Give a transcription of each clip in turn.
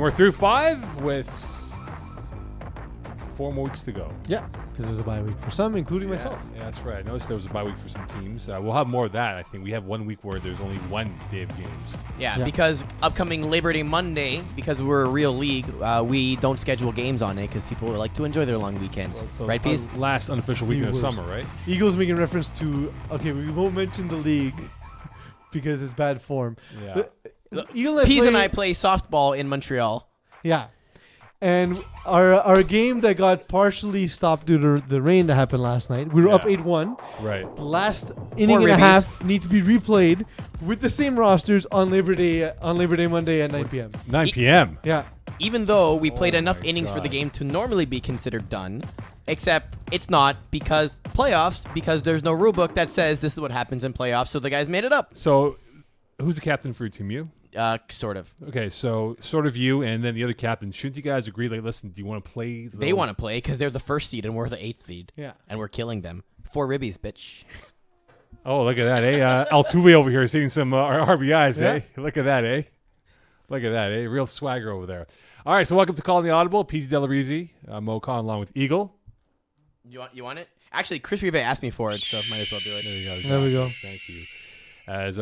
we're through 5 with 4 more weeks to go. Yeah, because there's a bye week for some, including myself. Yeah, that's right. I noticed there was a bye week for some teams. We'll have more of that. I think we have 1 week where there's only 1 day of games. Yeah, because upcoming Labor Day Monday, because we're a real league, we don't schedule games on it because people like to enjoy their long weekends. So right, Peeze? Last unofficial week of the summer, right? Eagles making reference to, okay, we won't mention the league because it's bad form. Yeah. Peeze and I play softball in Montreal. Yeah. And our game that got partially stopped due to the rain that happened last night, we were up 8-1. Right. The last inning and a half need to be replayed with the same rosters on Labor Day Monday at 9 p.m. 9 p.m. Yeah. Even though we played enough innings for the game to normally be considered done, except it's not because there's no rule book that says this is what happens in playoffs, so the guys made it up. So, who's the captain for your team? You? Sort of. Okay, so sort of you and then the other captain. Shouldn't you guys agree? Like, listen, do you want to play? They want to play because they're the first seed and we're the 8th seed. Yeah. And we're killing them. 4 ribbies, bitch. Oh, look at that, eh? Altuve over here seeing some RBIs, eh? Look at that, eh? Look at that, eh? Real swagger over there. All right, so welcome to Calling the Audible. Peeze, Della, Reeze, Moe Khan along with Eagle. You want it? Actually, Chris Rive asked me for it, so might as well do it. There you go. There we go. Thank you. As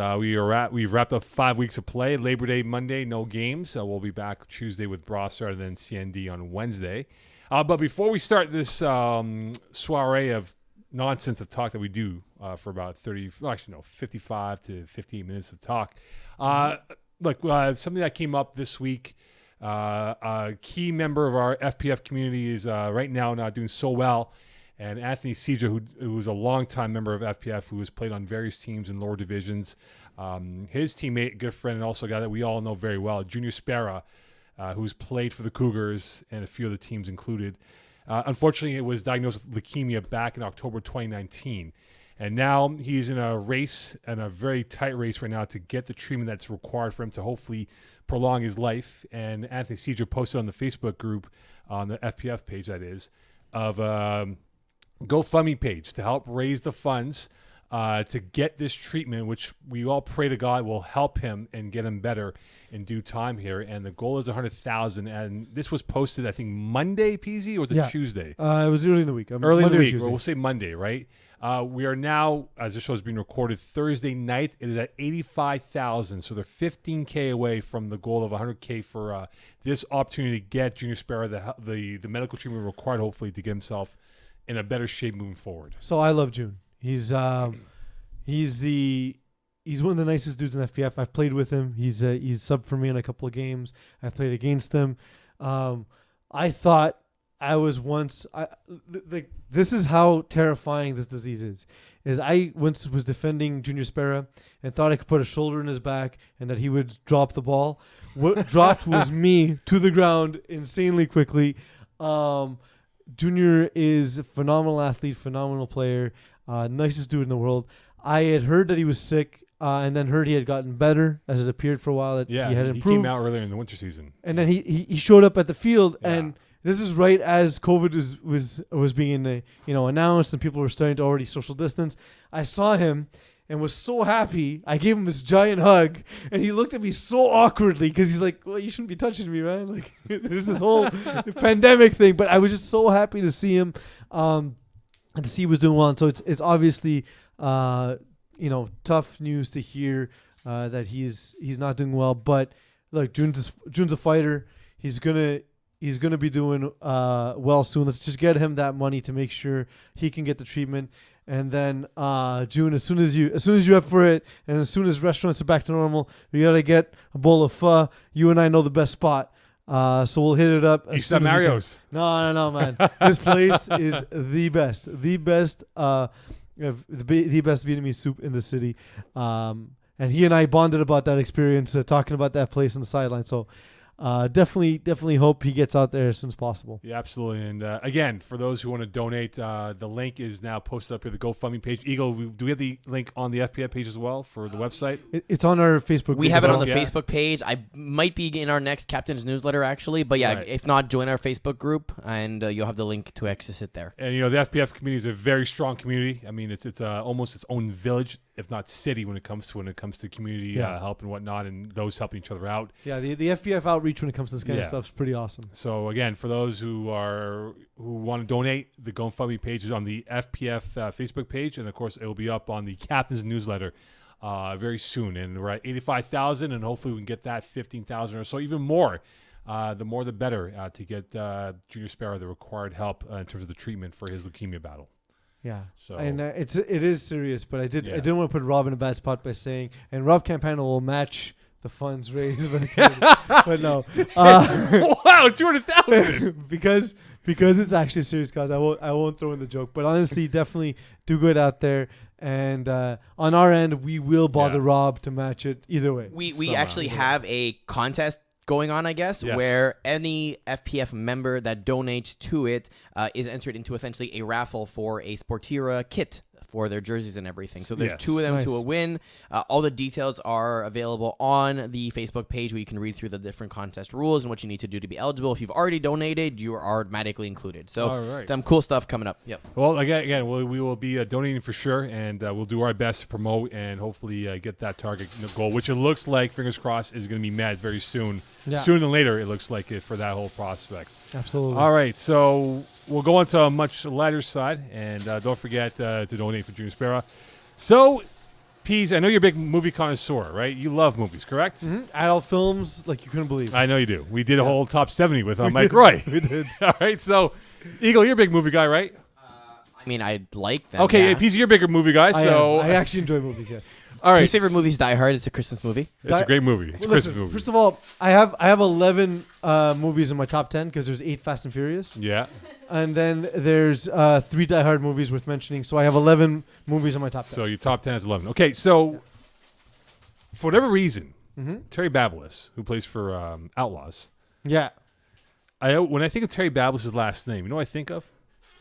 we've wrapped up 5 weeks of play. Labor Day Monday, no games. We'll be back Tuesday with Brossard and then CND on Wednesday. But before we start this soiree of nonsense of talk that we do for about 55 to 15 minutes of talk, something that came up this week. A key member of our FPF community is right now not doing so well. And Anthony Seidra, who was a longtime member of FPF, who has played on various teams in lower divisions, his teammate, good friend, and also a guy that we all know very well, Junior Spera, who's played for the Cougars and a few other teams included. Unfortunately, it was diagnosed with leukemia back in October 2019. And now he's in a race, and a very tight race right now, to get the treatment that's required for him to hopefully prolong his life. And Anthony Seidra posted on the Facebook group, on the FPF page that is, of GoFundMe page to help raise the funds to get this treatment, which we all pray to God will help him and get him better in due time here. And the goal is 100,000. And this was posted, I think, Monday, Peeze, or was it Tuesday? It was early in the week. Early in the week. We'll say Monday, right? We are now, as this show is being recorded, Thursday night. It is at 85,000. So they're 15K away from the goal of 100K for this opportunity to get Junior Spera the medical treatment required, hopefully, to get himself in a better shape moving forward. So I love June. He's one of the nicest dudes in FPF. I've played with him. He's subbed for me in a couple of games. I played against him. I thought I was once this is how terrifying this disease is I once was defending Junior Spera and thought I could put a shoulder in his back and that he would drop the ball. What dropped was me to the ground insanely quickly. Junior is a phenomenal athlete, phenomenal player, nicest dude in the world. I had heard that he was sick, and then heard he had gotten better as it appeared for a while that he had improved. He came out earlier in the winter season. And then he showed up at the field, and this is right as COVID was being announced, and people were starting to already social distance. I saw him and was so happy. I gave him this giant hug, and he looked at me so awkwardly because he's like, "Well, you shouldn't be touching me, man." Like there's this whole pandemic thing, but I was just so happy to see him, and to see he was doing well. And so it's obviously tough news to hear that he's not doing well. But look, June's a fighter. He's gonna be doing well soon. Let's just get him that money to make sure he can get the treatment. And then June, as soon as you're up for it, and as soon as restaurants are back to normal, we gotta get a bowl of pho. You and I know the best spot, so we'll hit it up. East Mario's. No, man. This place is the best Vietnamese soup in the city. And he and I bonded about that experience, talking about that place on the sideline. So. Definitely hope he gets out there as soon as possible. Yeah, absolutely. And again, for those who want to donate, the link is now posted up here, the GoFundMe page. Eagle, do we have the link on the FPF page as well for the website? It's on our Facebook page. We have it on the Facebook page. I might be in our next Captain's newsletter, actually. But yeah, if not, join our Facebook group, and you'll have the link to access it there. And, the FPF community is a very strong community. I mean, it's almost its own village, if not city, when it comes to community help and whatnot, and those helping each other out. Yeah, the FPF outreach outreach when it comes to this kind of stuff is pretty awesome. So again, for those who want to donate, the GoFundMe page is on the FPF Facebook page, and of course it will be up on the Captain's newsletter very soon. And we're at 85,000, and hopefully we can get that 15,000 or so, even more. The more the better to get Junior Sparrow the required help in terms of the treatment for his leukemia battle. Yeah. So And it is serious, but I didn't want to put Rob in a bad spot by saying, and Rob Campana will match the funds raised, but no. Wow, 200,000 because it's actually a serious cause. I won't throw in the joke, but honestly, definitely do good out there. And on our end, we will bother Rob to match it either way. We actually have a contest going on, I guess, where any FPF member that donates to it is entered into essentially a raffle for a Sportira kit for their jerseys and everything. So there's two of them to a win. All the details are available on the Facebook page where you can read through the different contest rules and what you need to do to be eligible. If you've already donated, you are automatically included. So some cool stuff coming up. Yep. Well, again, we will be donating for sure, and we'll do our best to promote and hopefully get that target goal, which it looks like, fingers crossed, is going to be met very soon. Yeah. Sooner than later, it looks like it for that whole prospect. Absolutely. All right, so we'll go on to a much lighter side, and don't forget to donate for Junior Sparrow. So, Peeze, I know you're a big movie connoisseur, right? You love movies, correct? Mm-hmm. Adult films, like you couldn't believe. I know you do. We did a whole top 70 with Mike Roy. We did. All right, so, Eagle, you're a big movie guy, right? I mean, I like them. Okay, yeah. Peeze, you're a bigger movie guy, so... I actually enjoy movies, yes. All right. His favorite movie is Die Hard. It's a Christmas movie. It's a great movie. It's a Christmas movie. First of all, I have 11 movies in my top 10 because there's 8 Fast and Furious. Yeah. And then there's 3 Die Hard movies worth mentioning. So I have 11 movies in my top 10. So your top 10 is 11. Okay, so for whatever reason, Terry Babylis, who plays for Outlaws, yeah. when I think of Terry Babylis' last name, you know what I think of?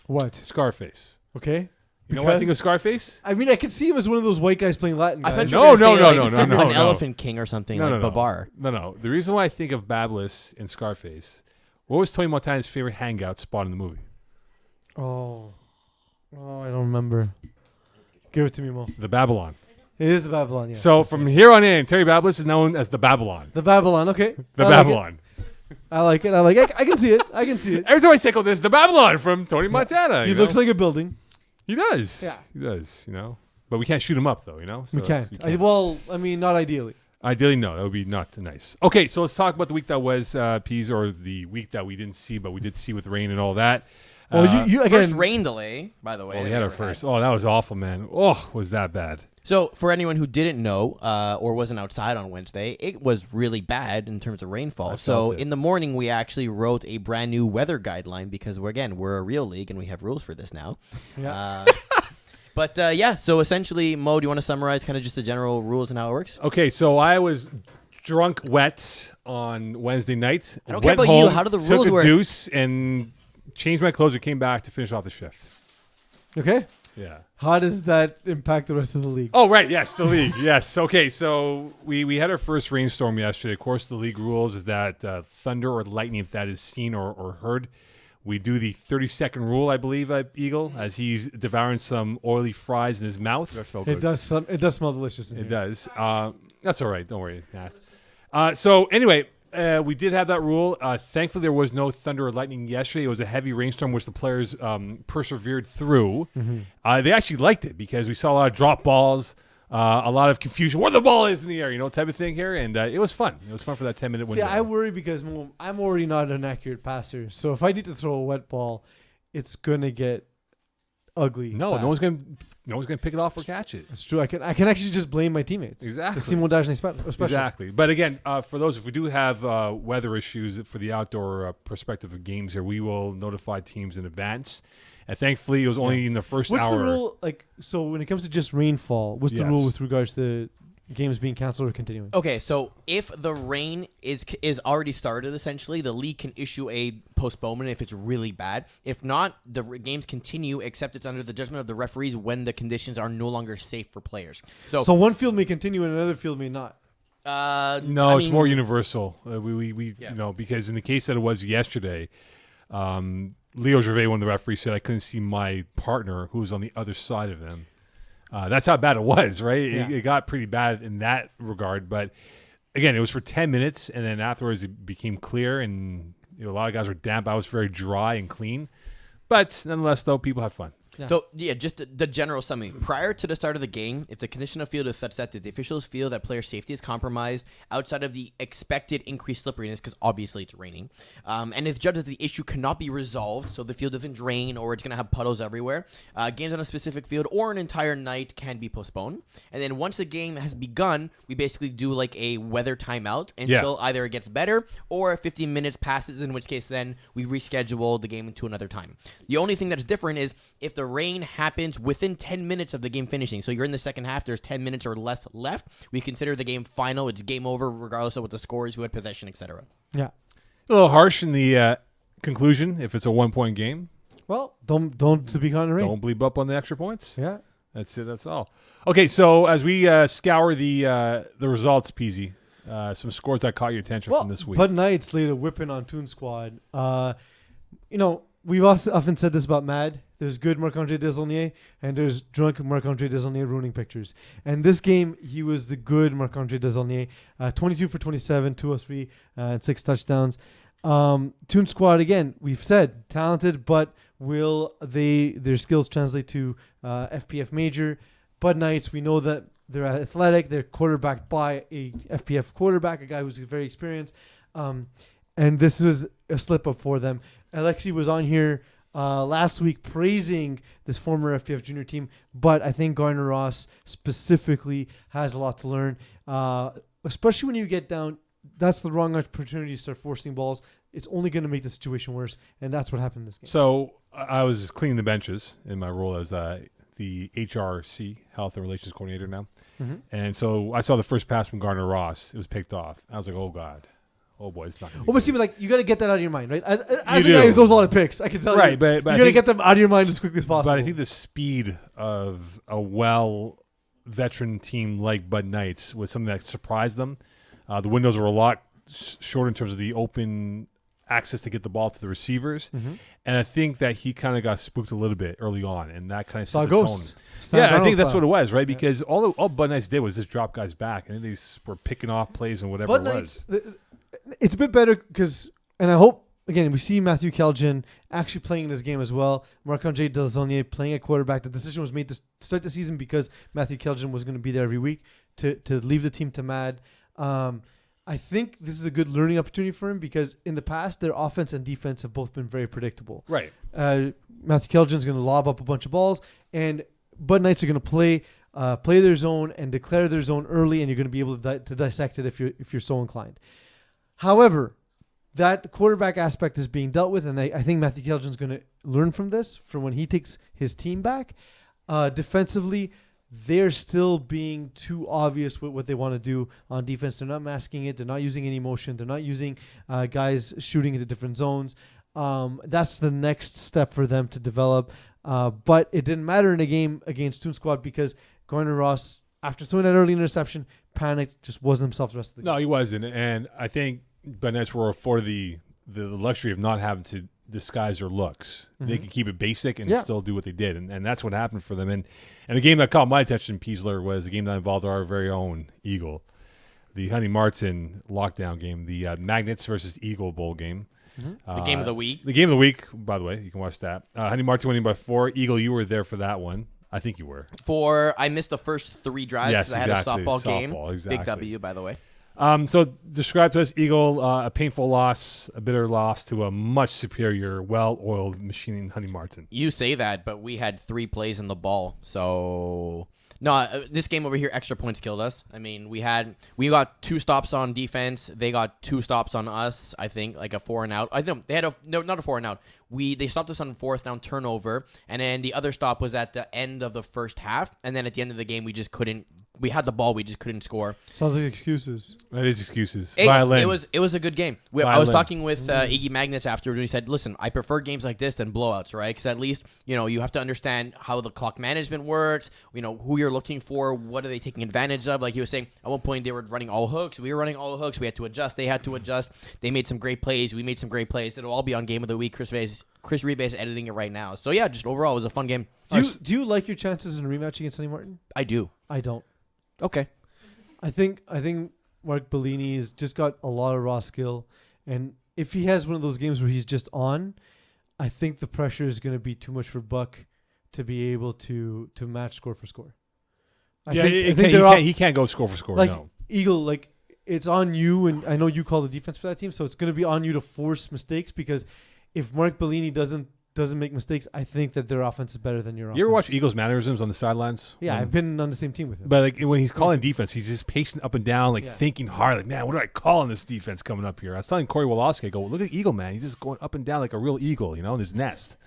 What? Scarface. Okay. You know what I think of Scarface? I mean, I could see him as one of those white guys playing Latin I guys. thought No, you were no, gonna say, no, an no. Elephant King or something like Babar. No. The reason why I think of Babylis and Scarface, what was Tony Montana's favorite hangout spot in the movie? Oh, I don't remember. Give it to me, Mo. The Babylon. It is the Babylon, yeah. So from here on in, Terry Babylis is known as the Babylon. The Babylon, okay. The Babylon. I like it. I can see it. Every time I say, this is the Babylon from Tony Montana. He looks like a building. He does. Yeah. He does, But we can't shoot him up, though, So we can't. Not ideally. Ideally, no. That would be not nice. Okay, so let's talk about the week that was, Pease, or the week that we didn't see, but we did see with rain and all that. Well, you again. First rain delay, by the way. We had our first. Oh, that was awful, man. Oh, was that bad. So for anyone who didn't know or wasn't outside on Wednesday, it was really bad in terms of rainfall. So in the morning, we actually wrote a brand new weather guideline because we're a real league and we have rules for this now. Yeah. So essentially, Mo, do you want to summarize kind of just the general rules and how it works? Okay, so I was drunk wet on Wednesday night. I don't care about you. How do the rules took a work? deuce and changed my clothes and came back to finish off the shift. Okay. Yeah. How does that impact the rest of the league? Oh, right. Yes, the league. Yes. Okay, so we had our first rainstorm yesterday. Of course, the league rules is that thunder or lightning, if that is seen or heard, we do the 30-second rule, I believe, Eagle, as he's devouring some oily fries in his mouth. So good. It does smell delicious. It does. That's all right. Don't worry, Nat. So anyway, we did have that rule. Thankfully, there was no thunder or lightning yesterday. It was a heavy rainstorm, which the players persevered through. Mm-hmm. They actually liked it because we saw a lot of drop balls, a lot of confusion where the ball is in the air, type of thing here. And it was fun. It was fun for that 10-minute window. See, I worry because I'm already not an accurate passer. So if I need to throw a wet ball, it's going to get ugly. No one's gonna pick it off or catch it. That's true. I can actually just blame my teammates. Exactly. Exactly. But again, for those, if we do have weather issues for the outdoor perspective of games here, we will notify teams in advance. And thankfully, it was only in the first hour. What's the rule? So when it comes to just rainfall, what's the rule with regards to games being canceled or continuing? Okay, so if the rain is already started, essentially, the league can issue a postponement if it's really bad. If not, the games continue, except it's under the judgment of the referees when the conditions are no longer safe for players. So one field may continue and another field may not. It's more universal. We because in the case that it was yesterday, Leo Gervais, one of the referees, said I couldn't see my partner who was on the other side of him. That's how bad it was, right? Yeah. It got pretty bad in that regard, but again, it was for 10 minutes, and then afterwards it became clear, and a lot of guys were damp. I was very dry and clean. But nonetheless, though, people had fun. Yeah. So, just the general summary. Prior to the start of the game, if the condition of field is such that the officials feel that player safety is compromised outside of the expected increased slipperiness, because obviously it's raining, and if judges the issue cannot be resolved, so the field doesn't drain or it's going to have puddles everywhere, games on a specific field or an entire night can be postponed. And then once the game has begun, we basically do like a weather timeout until either it gets better or 15 minutes passes, in which case then we reschedule the game into another time. The only thing that's different is if the rain happens within 10 minutes of the game finishing. So you're in the second half, there's 10 minutes or less left. We consider the game final. It's game over regardless of what the score is, who had possession, etc. Yeah. A little harsh in the conclusion if it's a 1-point game. Well, don't to be on the rain. Don't bleep up on the extra points. Yeah. That's it. That's all. Okay, so as we scour the results, Peeze, some scores that caught your attention from this week. Bud Knights laid a whipping on Toon Squad. We've often said this about Mad. There's good Marc-Andre Desaulniers, and there's drunk Marc-Andre Desaulniers ruining pictures. And this game, he was the good Marc-Andre Desaulniers. 22 for 27, 203, and 6 touchdowns. Toon Squad, again, we've said, talented, but will their skills translate to FPF Major? Bud Knights, we know that they're athletic. They're quarterbacked by a FPF quarterback, a guy who's very experienced. And this was a slip-up for them. Alexi was on here last week praising this former FPF junior team, but I think Gardner Ross specifically has a lot to learn, especially when you get down. That's the wrong opportunity to start forcing balls. It's only going to make the situation worse, and that's what happened in this game. So I was cleaning the benches in my role as the HRC, Health and Relations Coordinator now. Mm-hmm. And so I saw the first pass from Gardner Ross. It was picked off. I was like, oh, God. Oh, boy, it's not going to be but see, good. like, you got to get that out of your mind, right? As a do. guy who throws a lot of picks, I can tell Right, you. but You I got to think- get them out of your mind as quickly as possible. But I think the speed of a veteran team like Bud Knights was something that surprised them. The windows were a lot shorter in terms of the open access to get the ball to the receivers. Mm-hmm. And I think that he kind of got spooked a little bit early on, and that kind of Saw set a the ghost. tone. Yeah, I think that's what it was, right? Because all Bud Knights did was just drop guys back, and they were picking off plays and whatever Bud it was. Knights, it's a bit better because, and I hope, again, we see Matthew Keljan actually playing in this game as well. Marc-Andre Desaulniers playing at quarterback. The decision was made to start the season because Matthew Keljan was going to be there every week to leave the team to Mad. I think this is a good learning opportunity for him because in the past, their offense and defense have both been very predictable. Right. Matthew Keljan's going to lob up a bunch of balls, and Bud Knights are going to play their zone and declare their zone early, and you're going to be able to dissect it if you're so inclined. However, that quarterback aspect is being dealt with, and I think Matthew Keljan's going to learn from this for when he takes his team back. Defensively, they're still being too obvious with what they want to do on defense. They're not masking it. They're not using any motion. They're not using guys shooting into different zones. That's the next step for them to develop. But it didn't matter in a game against Toon Squad because Gardner Ross, after throwing that early interception, panicked, just wasn't himself the rest of the game. No, he wasn't. And I think Bud Knights were afforded the luxury of not having to disguise their looks. Mm-hmm. They could keep it basic and still do what they did. And that's what happened for them. And a game that caught my attention, Peezler, was a game that involved our very own Eagle. The Honey Martin lockdown game, the Magnets versus Eagle Bowl game. Mm-hmm. The game of the week. The game of the week, by the way, you can watch that. Honey Martin winning by 4. Eagle, you were there for that one. I think you were. I missed the first 3 drives because I had a softball game. Exactly. Big W, by the way. So describe to us, Eagle, a painful loss, a bitter loss to a much superior, well-oiled machine in Honey Martin. You say that, but we had 3 plays in the ball. So, no, this game over here, extra points killed us. I mean, we got 2 stops on defense. They got 2 stops on us, I think, like a 4 and out. I think they had not a 4 and out. They stopped us on 4th down turnover, and then the other stop was at the end of the first half, and then at the end of the game, we just couldn't. We had the ball, we just couldn't score. Sounds like excuses. That is excuses. It was a good game. I was talking with Iggy Magnus afterwards, and he said, "Listen, I prefer games like this than blowouts, right? Because at least you have to understand how the clock management works. Who you're looking for, what are they taking advantage of? Like he was saying, at one point they were running all hooks. We were running all hooks. We had to adjust. They had to adjust. They made some great plays. We made some great plays. It'll all be on Game of the Week. Chris Reeve is editing it right now. So yeah, just overall, it was a fun game. Do you like your chances in a rematch against Honey Martin? I do. I don't. Okay. I think Mark Bellini's just got a lot of raw skill, and if he has one of those games where he's just on, I think the pressure is going to be too much for Buck to be able to match score for score. I think he can't go score for score. Like no. Eagle, like it's on you, and I know you call the defense for that team, so it's going to be on you to force mistakes, because if Mark Bellini doesn't make mistakes, I think that their offense is better than your offense. You ever watch Eagles mannerisms on the sidelines? Yeah, I've been on the same team with him. But like when he's calling defense, he's just pacing up and down, like thinking hard. Like, man, what do I call on this defense coming up here? I was telling Corey Wolowski, I go, look at Eagle, man. He's just going up and down like a real eagle, in his nest.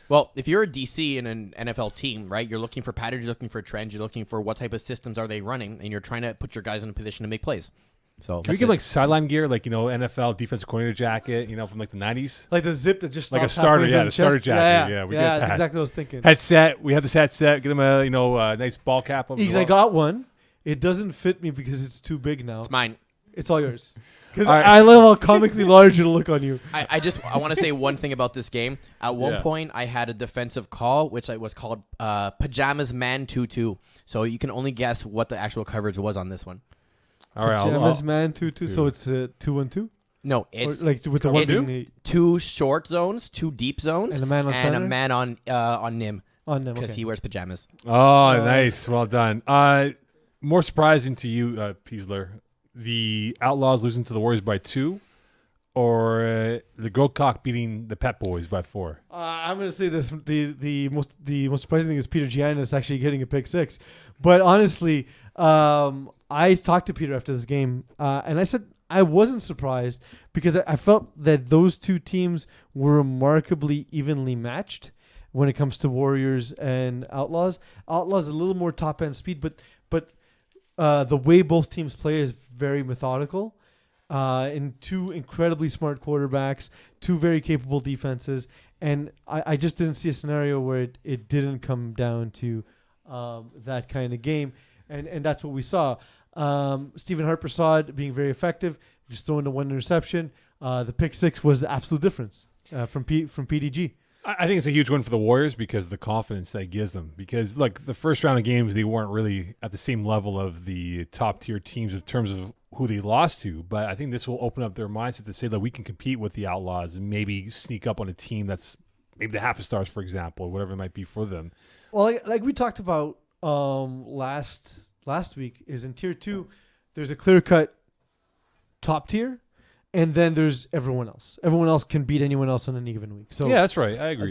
Well, if you're a DC in an NFL team, right, you're looking for patterns, you're looking for trends, you're looking for what type of systems are they running, and you're trying to put your guys in a position to make plays. So can we get like sideline gear, like NFL defensive coordinator jacket, from like the 90s, like the zip that just like a starter, the starter jacket. Yeah, we get that. That's exactly what I was thinking. Headset, we have this headset. Get him a nice ball cap. I got one. It doesn't fit me because it's too big now. It's mine. It's all yours. Because I love how comically large it'll look on you. I want to say one thing about this game. At one point, I had a defensive call, which was called Pajamas Man 2-2. So you can only guess what the actual coverage was on this one. All right, Pajamas Man 2-2. So it's 2-1-2. No, it's like with the one two short zones, two deep zones, and a man on center? a man on Nim. On Nim, because he wears pajamas. Oh, nice, well done. More surprising to you, Peezler, the Outlaws losing to the Warriors by 2, or the Gold Cock beating the Pet Boys by 4? I'm going to say this: the most surprising thing is Peter Giannis actually getting a pick 6. But honestly, I talked to Peter after this game, and I said I wasn't surprised because I felt that those two teams were remarkably evenly matched when it comes to Warriors and Outlaws. Outlaws a little more top end speed, but the way both teams play is very methodical. In two incredibly smart quarterbacks, two very capable defenses, and I just didn't see a scenario where it didn't come down to that kind of game, and that's what we saw. Stephen Harper being very effective, just throwing the one interception. The pick 6 was the absolute difference from PDG. I think it's a huge win for the Warriors because of the confidence that it gives them. Because, the first round of games, they weren't really at the same level of the top-tier teams in terms of who they lost to. But I think this will open up their mindset to say that we can compete with the Outlaws and maybe sneak up on a team that's maybe the Half Stars, for example, or whatever it might be for them. Well, like we talked about last week, is in Tier 2, there's a clear-cut top tier, and then there's everyone else. Everyone else can beat anyone else on any given week. So yeah, that's right. I agree.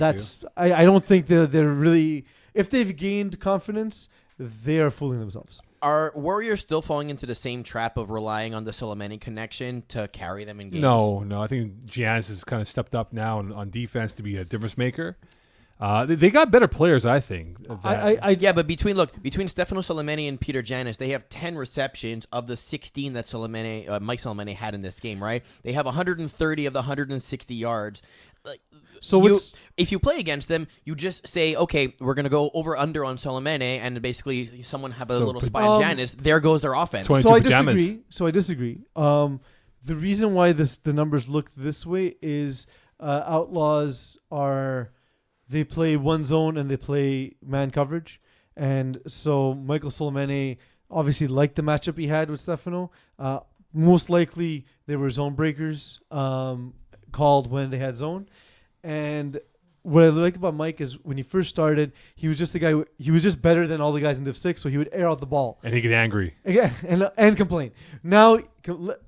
I don't think they're really, if they've gained confidence, they are fooling themselves. Are Warriors still falling into the same trap of relying on the Soleimani connection to carry them in games? No. I think Giannis has kind of stepped up now on defense to be a difference maker. They got better players, I think. Yeah, but between Stefano Soleimani and Peter Giannis, they have 10 receptions of the 16 that Mike Soleimani had in this game, right? They have 130 of the 160 yards. If you play against them, you just say, okay, we're going to go over-under on Soleimani, and basically someone have a little spy on Giannis. There goes their offense. So I disagree. The reason why the numbers look this way is Outlaws they play one zone and they play man coverage. And so Michael Soleimani obviously liked the matchup he had with Stefano. Most likely they were zone breakers called when they had zone. And what I like about Mike is when he first started, he was just the guy. He was just better than all the guys in Div 6, so he would air out the ball. And he get angry. Yeah, and complain. Now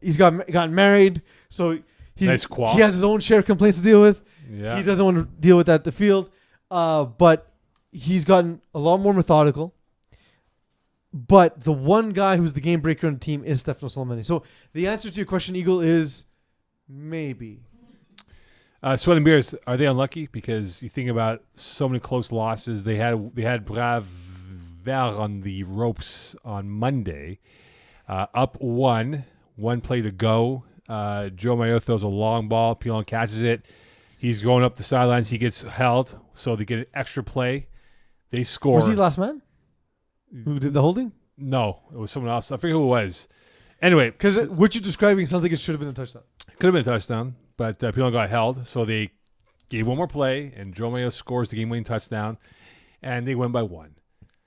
he's gotten married, so he has his own share of complaints to deal with. Yeah. He doesn't want to deal with that at the field. But he's gotten a lot more methodical. But the one guy who's the game breaker on the team is Stefano Soleimani. So the answer to your question, Eagle, is maybe. Sweat and Beers, are they unlucky? Because you think about so many close losses. They had Brave Vert on the ropes on Monday. Up one play to go. Joe Mayo throws a long ball. Pilon catches it. He's going up the sidelines. He gets held, so they get an extra play. They score. Was he the last man who did the holding? No, it was someone else. I forget who it was. Anyway. Because what you're describing sounds like it should have been a touchdown. Could have been a touchdown, but Pilon got held, so they gave one more play, and Joe Mayo scores the game-winning touchdown, and they win by 1.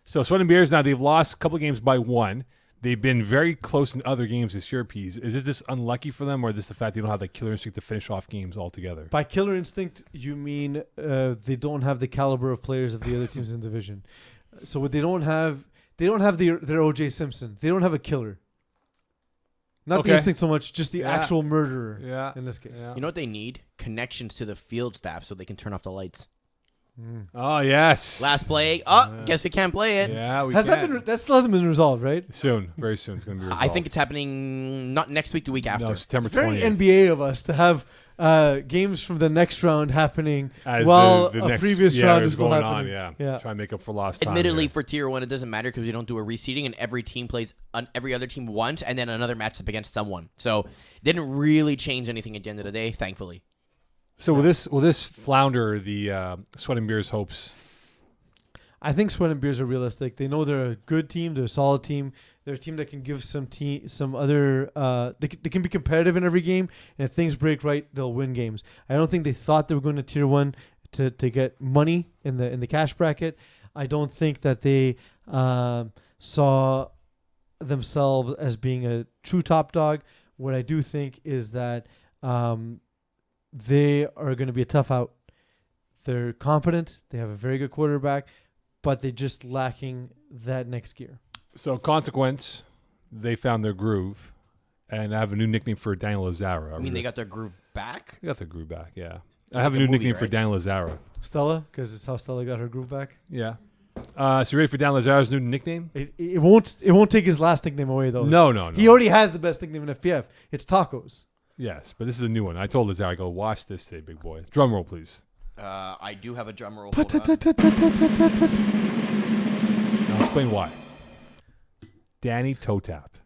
So Sweat and Beers, now they've lost a couple of games by 1. they've been very close in other games this year, Peeze. Is this unlucky for them, or is this the fact they don't have that killer instinct to finish off games altogether? By killer instinct, you mean they don't have the caliber of players of the other teams in the division. So what they don't have their O.J. Simpson. They don't have a killer. Not the instinct so much, just the actual murderer in this case. Yeah. You know what they need? Connections to the field staff so they can turn off the lights. Oh, yes. Last play. Guess we can't play it. Yeah, we Has can. that still hasn't been resolved, right? Soon. Very soon. It's going to be resolved. I think it's happening not next week, the week after. No, September It's very 20th. NBA of us to have games from the next round happening As while the a next, previous round is still going happening. on, Yeah. Try and make up for lost time. Admittely, there. for Tier 1, it doesn't matter because we don't do a reseeding, and every team plays every other team once, and then another matchup against someone. So didn't really change anything at the end of the day, thankfully. So will this flounder the Sweat and Beers hopes? I think Sweat and Beers are realistic. They know they're a good team. They're a solid team. They're a team that can give some other. They can be competitive in every game, and if things break right, they'll win games. I don't think they thought they were going to Tier 1 to get money in the cash bracket. I don't think that they saw themselves as being a true top dog. What I do think is that they are going to be a tough out. They're competent. They have a very good quarterback, but they're just lacking that next gear. So consequence, they found their groove, and I have a new nickname for Daniel Lazara. I mean, they got their groove back? They got their groove back. Yeah, I Like have a a new movie, nickname for right? Daniel Lazara. Stella, because it's how Stella got her groove back. Yeah. So you ready for Dan Lazara's new nickname? It won't take his last nickname away though. No. He already has the best nickname in FPF. It's Tacos. Yes, but this is a new one. I told Lazara, I go, watch this today, big boy. Drum roll, please. I do have a drum roll. Now explain why. Danny Toe Tap.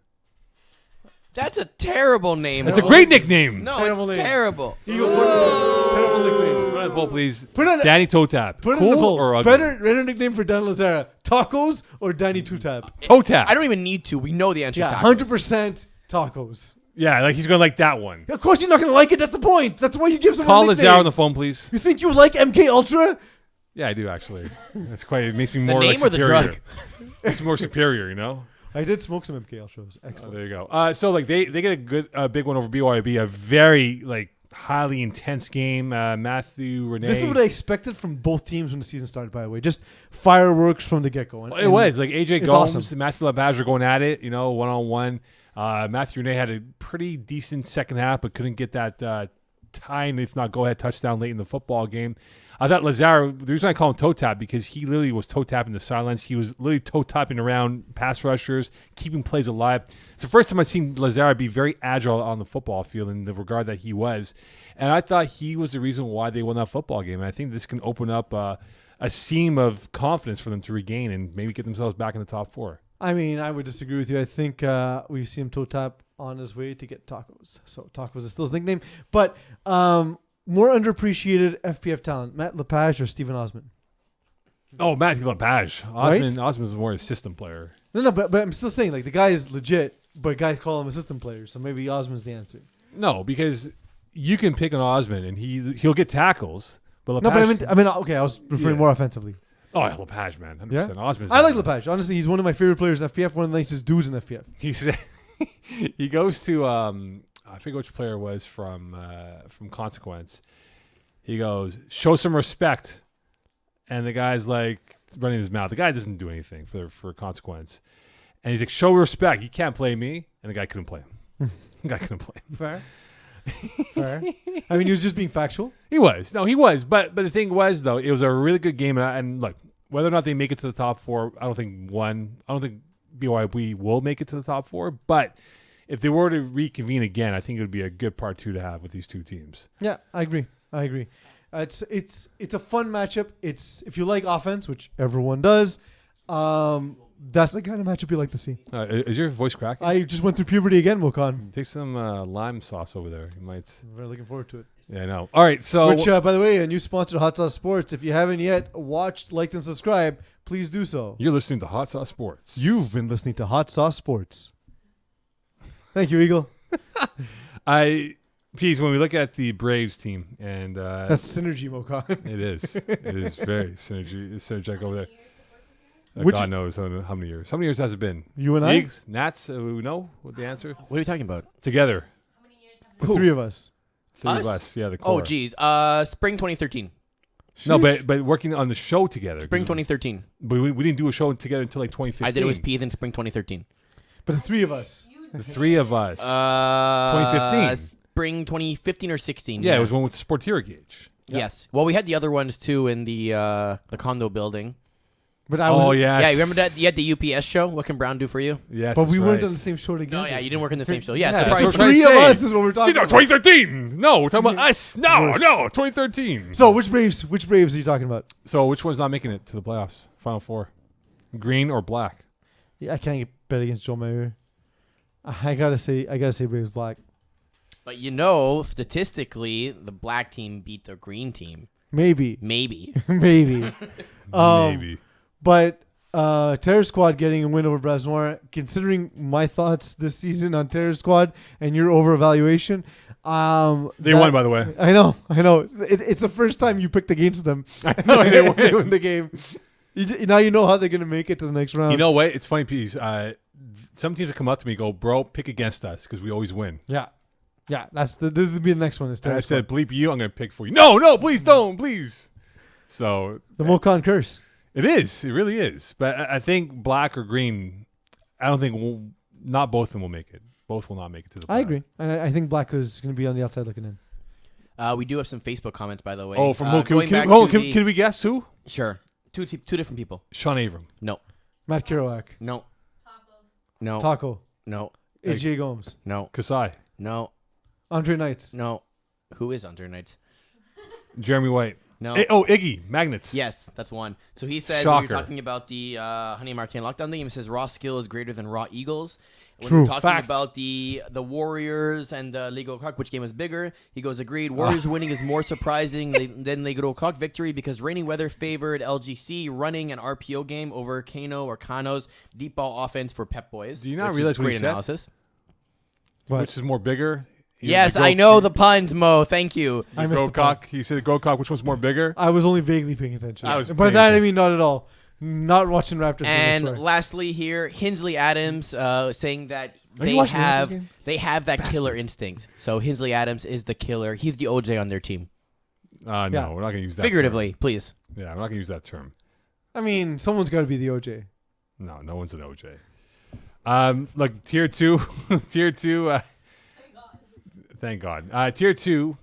That's a terrible name. That's a great nickname. No, Terrible it's name. terrible. Eagle, terrible nickname. Put it on the poll, please. Put it on- Danny Toe Tap. Put it Cool in the poll. or ugly? Better nickname for Dan Lazara: Tacos or Danny Two Tap. Toe Tap. I don't even need to. We know the answer. Yeah, is 100% Tacos. Yeah, like he's going to like that one. Of course, you're not gonna like it. That's the point. That's why you give someone Call a nickname. Lazara on the phone, please. You think you would like MK Ultra? Yeah, I do, actually. That's quite, it makes me The more name like or the superior. drug? Makes me more superior, you know? I did smoke some MK Ultras. Oh, Excellent. there you go. So like they get a good big one over BYOB, a very like highly intense game. Matthew Renee. This is what I expected from both teams when the season started. By the way, just fireworks from the get-go. It was like AJ it's Gomes awesome. and Matthew LaBage are going at it, you know, 1-on-1. Matthew Renee had a pretty decent second half, but couldn't get that tying, if not go ahead touchdown late in the football game. I thought Lazaro, the reason I call him toe tap, because he literally was toe tapping the sidelines. He was literally toe tapping around pass rushers, keeping plays alive. It's the first time I've seen Lazaro be very agile on the football field in the regard that he was. And I thought he was the reason why they won that football game. And I think this can open up a seam of confidence for them to regain and maybe get themselves back in the top four. I mean, I would disagree with you. I think we see him toe tap on his way to get Tacos. So Tacos is still his nickname. But more underappreciated FPF talent, Matt Lepage or Stephen Osman? Oh, Matthew LaPage. Right? Osman was more a system player. No, but I'm still saying, like, the guy is legit, but guys call him a system player. So maybe Osman's the answer. No, because you can pick on Osman and he'll get tackles. But No, LaPage, but I mean, okay, I was referring Yeah. more offensively. Oh, LaPage, man. 100%. Yeah? Osman's I like Lepage. Honestly, he's one of my favorite players in FPF, one of the nicest dudes in FPF. He said he goes to I forget which player it was from Consequence. He goes, show some respect, and the guy's like running his mouth. The guy doesn't do anything for Consequence, and he's like, show respect. You can't play me, and the guy couldn't play him. The guy couldn't play him. Fair. Fair. I mean, he was just being factual. He was. But the thing was, though, it was a really good game, and look, whether or not they make it to the top four, I don't think BYB will make it to the top four, but if they were to reconvene again, I think it would be a good part two to have with these two teams. Yeah, I agree. It's a fun matchup. It's if you like offense, which everyone does. That's the kind of matchup you like to see. Is your voice cracking? I just went through puberty again, Moe Khan. Take some lime sauce over there. You might. I'm very looking forward to it. Yeah, I know. All right, so Which, by the way, a new sponsor, Hot Sauce Sports. If you haven't yet watched, liked, and subscribed, please do so. you're listening to Hot Sauce Sports. You've been listening to Hot Sauce Sports. Thank you, Eagle. Peeze, when we look at the Braves team, and That's synergy, Moe Khan. it is very synergetic over there. God knows how many years. How many years has it been? You and I? Eags, Nats, we know what the answer? What are you talking about? Together. The three of us. Three of Us? us. Yeah, the core. Oh, geez. Spring 2013. No, but working on the show together. Spring 2013. But we didn't do a show together until like 2015. I did it with Peeze in spring 2013. But the three of us. The three of us. 2015. Spring 2015 or 16. Yeah, it was one with the Sportira gauge. Yeah. Yes. Well, we had the other ones too in the condo building. But I was. yeah. Yeah, you remember that? You had the UPS show. What can Brown do for you? Yes. But we that's weren't right. on the same show together. No, yeah, you didn't work in the same show. Yeah, Yeah, so that's probably what I'm Three of saying. us is what we're talking No, about. 2013. No, we're talking about us. No, Worse. no, 2013. So which Braves are you talking about? So which one's not making it to the playoffs? Final four. Green or black? Yeah, I can't bet against Joe Mayer. I gotta say Braves black. But you know, statistically, the black team beat the green team. Maybe. Maybe. Maybe. Maybe. But Terror Squad getting a win over Brasnoir, considering my thoughts this season on Terror Squad and your over-evaluation. They won, by the way. I know. It's the first time you picked against them. I know they win. win the game. Now you know how they're going to make it to the next round. You know what? It's funny, Peeze. Some teams will come up to me and go, bro, pick against us because we always win. Yeah. Yeah, this will be the next one. And I said, bleep you, I'm going to pick for you. No, please don't, please. So the Moe Khan curse. It is. It really is. But I think black or green, I don't think not both of them will make it. Both will not make it to the playoffs. I agree. And I think black is going to be on the outside looking in. We do have some Facebook comments, by the way. Oh, from who? Can Can we guess who? Sure. Two different people. Sean Avram. No. Matt Kerouac. No. No. Taco. No. AJ Gomes. No. Kasai. No. Andre Knights. No. Who is Under Knights? Jeremy White. No. Iggy. Magnets. Yes, that's one. So he says, Shocker. when you're talking about the Honey Martin lockdown thing, he says raw skill is greater than raw Eagles. When True. you're talking Facts. about the Warriors and the Lego Cock, which game is bigger? He goes, agreed. Warriors winning is more surprising than Lego Cock victory because rainy weather favored LGC running an RPO game over Kano or Kano's deep ball offense for Pep Boys. Do you not which realize is what he great said? analysis? What? Which is more bigger? Yes, I know the puns, Mo. Thank you. I missed the Cock. He said Grow Cock. Which one's more bigger? I was only vaguely paying attention. I was By paying that I attention. mean not at all. Not watching Raptors. And win, I swear. lastly, here Hinsley Adams saying that Are you they watching the have game? that killer instinct. So Hinsley Adams is the killer. He's the OJ on their team. No, Yeah. we're not going to use that. Figuratively, please. Term. Yeah, we're not going to use that term. I mean, someone's got to be the OJ. No one's an OJ. Look, tier two, tier two. Thank God. Tier two.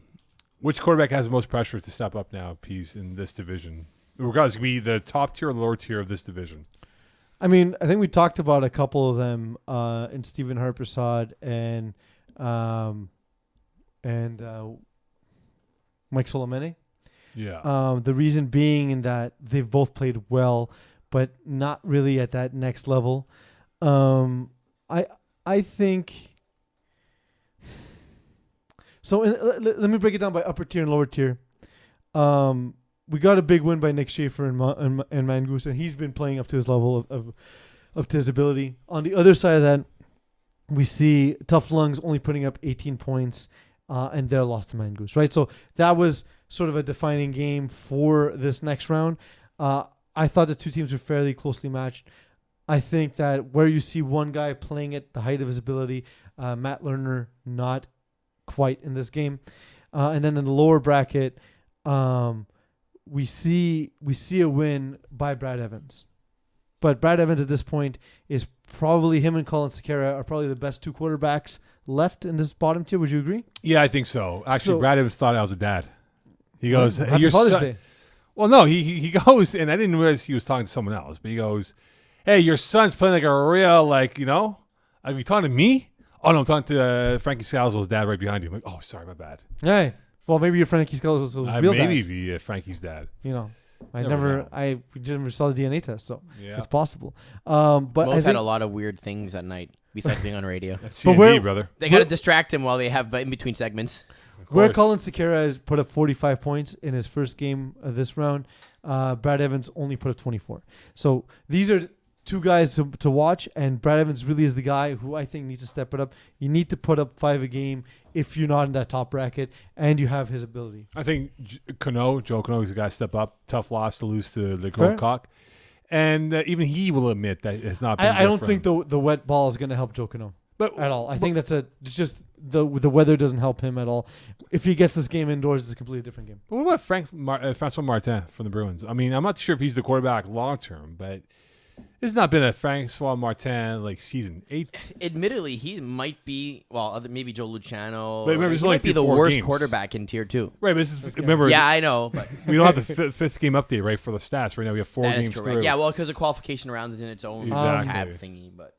Which quarterback has the most pressure to step up now, Peeze, in this division? Regardless, it could be the top tier or lower tier of this division. I mean, I think we talked about a couple of them in Stephen Harpersad and Mike Solomene. Yeah. The reason being in that they've both played well, but not really at that next level. I think. So let me break it down by upper tier and lower tier. We got a big win by Nick Schaefer and Mangoose, and he's been playing up to his level up to his ability. On the other side of that, we see Tough Lungs only putting up 18 points, and they're lost to Mangoose, right? So that was sort of a defining game for this next round. I thought the two teams were fairly closely matched. I think that where you see one guy playing at the height of his ability, Matt Lerner not quite in this game, and then in the lower bracket, we see a win by Brad Evans, but Brad Evans at this point is probably him and Colin Sakara are probably the best two quarterbacks left in this bottom tier. Would you agree? Yeah, I think so. Actually, Brad Evans thought I was a dad. He goes, "Hey, Happy your Father's son-" Day. Well, no, he goes, and I didn't realize he was talking to someone else, but he goes, "Hey, your son's playing like a real, like, are you talking to me? Oh, no, I'm talking to Frankie Salzo's dad right behind you." I'm like, oh, sorry, my bad. Hey, well, maybe your Frankie Skells was real Maybe dad. be Frankie's dad. I Never we never saw the DNA test, so Yeah. it's possible. But Both I had think a lot of weird things at night besides being on radio. That's But CND, where- brother. They got to distract him while they have in between segments. Of where course. Colin Sakara has put up 45 points in his first game of this round, Brad Evans only put up 24. So these are two guys to watch, and Brad Evans really is the guy who I think needs to step it up. You need to put up 5 a game if you're not in that top bracket and you have his ability. I think Joe Cano is the guy to step up. Tough loss to lose to the Fair. Gold Cock. And even he will admit that it's not been I good don't for think him. the wet ball is going to help Joe Cano But at all. I think it's just the weather doesn't help him at all. If he gets this game indoors, it's a completely different game. But what about Francois Martin from the Bruins? I mean, I'm not sure if he's the quarterback long term, but it's not been a Francois Martin like season. Admittedly, he might be maybe Joe Luciano. But remember, it's he only might be the 4 worst games. quarterback in tier 2. Right, but this is remember. Yeah, I know, but we don't have the fifth game update right for the stats right now. We have 4 that games is correct. through. Yeah, well, because the qualification round is in its own Exactly. tab thingy, but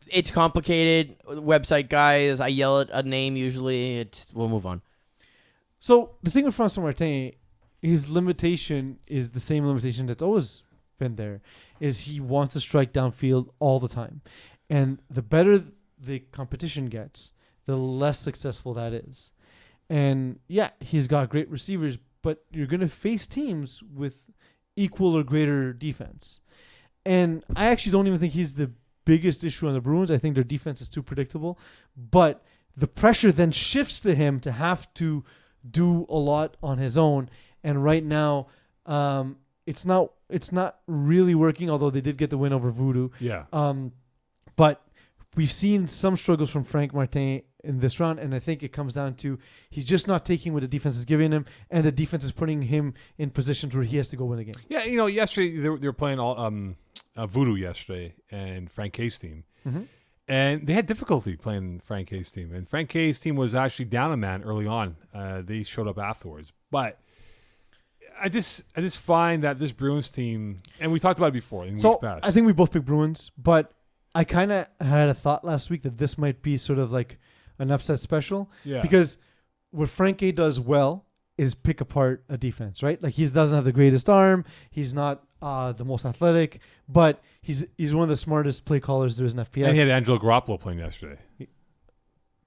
it's complicated. Website guys, I yell at a name usually. We'll move on. So the thing with Francois Martin, his limitation is the same limitation that's always been there, is he wants to strike downfield all the time. And the better the competition gets, the less successful that is. And yeah, he's got great receivers, but you're going to face teams with equal or greater defense. And I actually don't even think he's the biggest issue on the Bruins. I think their defense is too predictable. But the pressure then shifts to him to have to do a lot on his own. And right now, it's not really working, although they did get the win over Voodoo. Yeah. But we've seen some struggles from Frank Martin in this round, and I think it comes down to he's just not taking what the defense is giving him, and the defense is putting him in positions where he has to go win the game. Yeah, yesterday they were playing all Voodoo yesterday and Frank K's team. Mm-hmm. And they had difficulty playing Frank K's team. And Frank K's team was actually down a man early on. They showed up afterwards. But I just find that this Bruins team, and we talked about it before in weeks past. I think we both picked Bruins, but I kind of had a thought last week that this might be sort of like an upset special. Yeah. Because what Frank K does well is pick apart a defense, right? Like he doesn't have the greatest arm. He's not the most athletic, but he's one of the smartest play callers there is in FPF. And he had Angelo Garoppolo playing yesterday.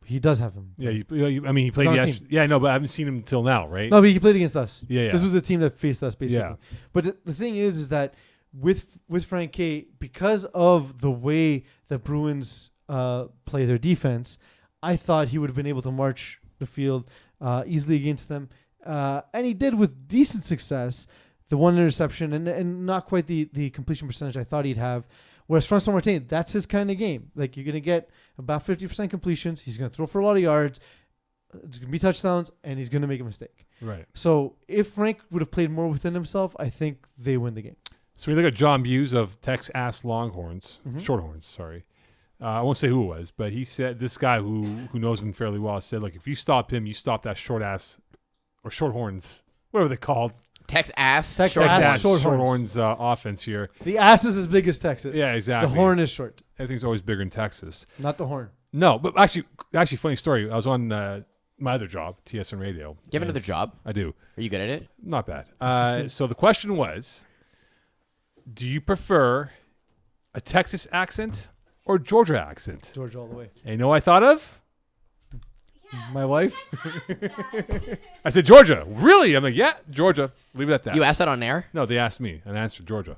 He does have him. Yeah, he played on yesterday. Yeah, no, but I haven't seen him until now, right? No, but he played against us. Yeah. This was the team that faced us, basically. Yeah. But the thing is that with Frank K, because of the way the Bruins play their defense, I thought he would have been able to march the field easily against them. And he did with decent success. The one interception and not quite the completion percentage I thought he'd have. Whereas Francois Martin, that's his kind of game. Like, you're going to get about 50% completions. He's going to throw for a lot of yards. It's going to be touchdowns, and he's going to make a mistake. Right. So if Frank would have played more within himself, I think they win the game. So we look at John Buse of Texas Longhorns, Shorthorns, sorry. I won't say who it was, but he said, this guy who knows him fairly well said, like, if you stop him, you stop that short ass or Shorthorns, whatever they're called. Shorthorns offense here. The ass is as big as Texas. Yeah, exactly. The horn is short. Everything's always bigger in Texas. Not the horn. No, but actually, funny story. I was on my other job, TSN Radio. Do you have another job? I do. Are you good at it? Not bad. So the question was, do you prefer a Texas accent or Georgia accent? Georgia all the way. And you know what I thought of? My wife? I said, Georgia. Really? I'm like, yeah, Georgia. Leave it at that. You asked that on air? No, they asked me, and I answered Georgia.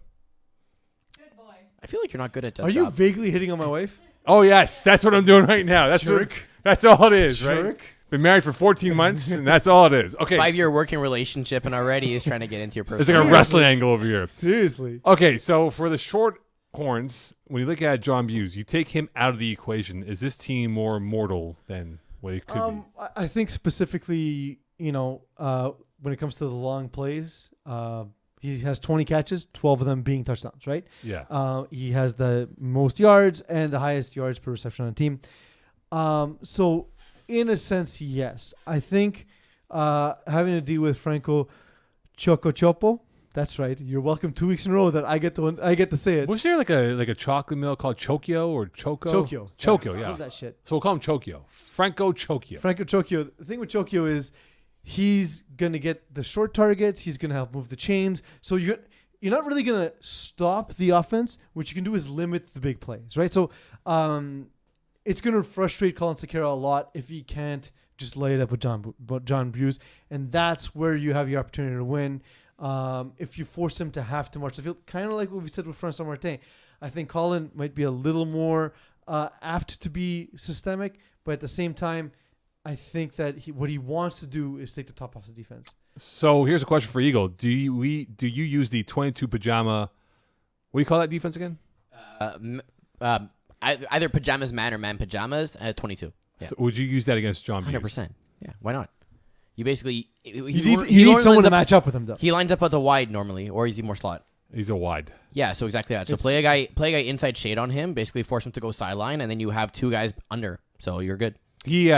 Good boy. I feel like you're not good at that Are you job. vaguely hitting on my wife? Oh, yes. That's what I'm doing right now. That's Jerk. That's all it is, Jerk. right? Been married for 14 months, and that's all it is. Okay. 5-year working relationship, and already he's trying to get into your personal. It's like a wrestling angle over here. Seriously. Okay, so for the Shorthorns, when you look at John Buse, you take him out of the equation. Is this team more mortal than what it could be? I think specifically, when it comes to the long plays, he has 20 catches, 12 of them being touchdowns, right? Yeah. He has the most yards and the highest yards per reception on the team. So in a sense, yes. I think having to deal with Franco Choco, that's right. You're welcome 2 weeks in a row that I get to say it. Was there like a chocolate milk called Chokio or Choco? Chokio. Yeah. I love that shit. So we'll call him Chokio. Franco Chokio. Franco Chokio. The thing with Chokio is he's going to get the short targets. He's going to help move the chains. So you're not really going to stop the offense. What you can do is limit the big plays, right? So it's going to frustrate Colin Sakara a lot if he can't just lay it up with John Buse. And that's where you have your opportunity to win. If you force him to have to march the field, kind of like what we said with Francois Martin. I think Colin might be a little more apt to be systemic, but at the same time, I think that what he wants to do is take the top off the defense. So here's a question for Eagle: Do you use the 22 pajama What do you call that defense again? Either pajamas man or man pajamas at 22. Yeah. So would you use that against John Buse? 100%. Yeah, why not? You basically You need someone to match up with him, though. He lines up at the wide normally, or is he more slot? He's a wide. Yeah, so exactly that. So play a guy inside shade on him, basically force him to go sideline, and then you have two guys under. So you're good. He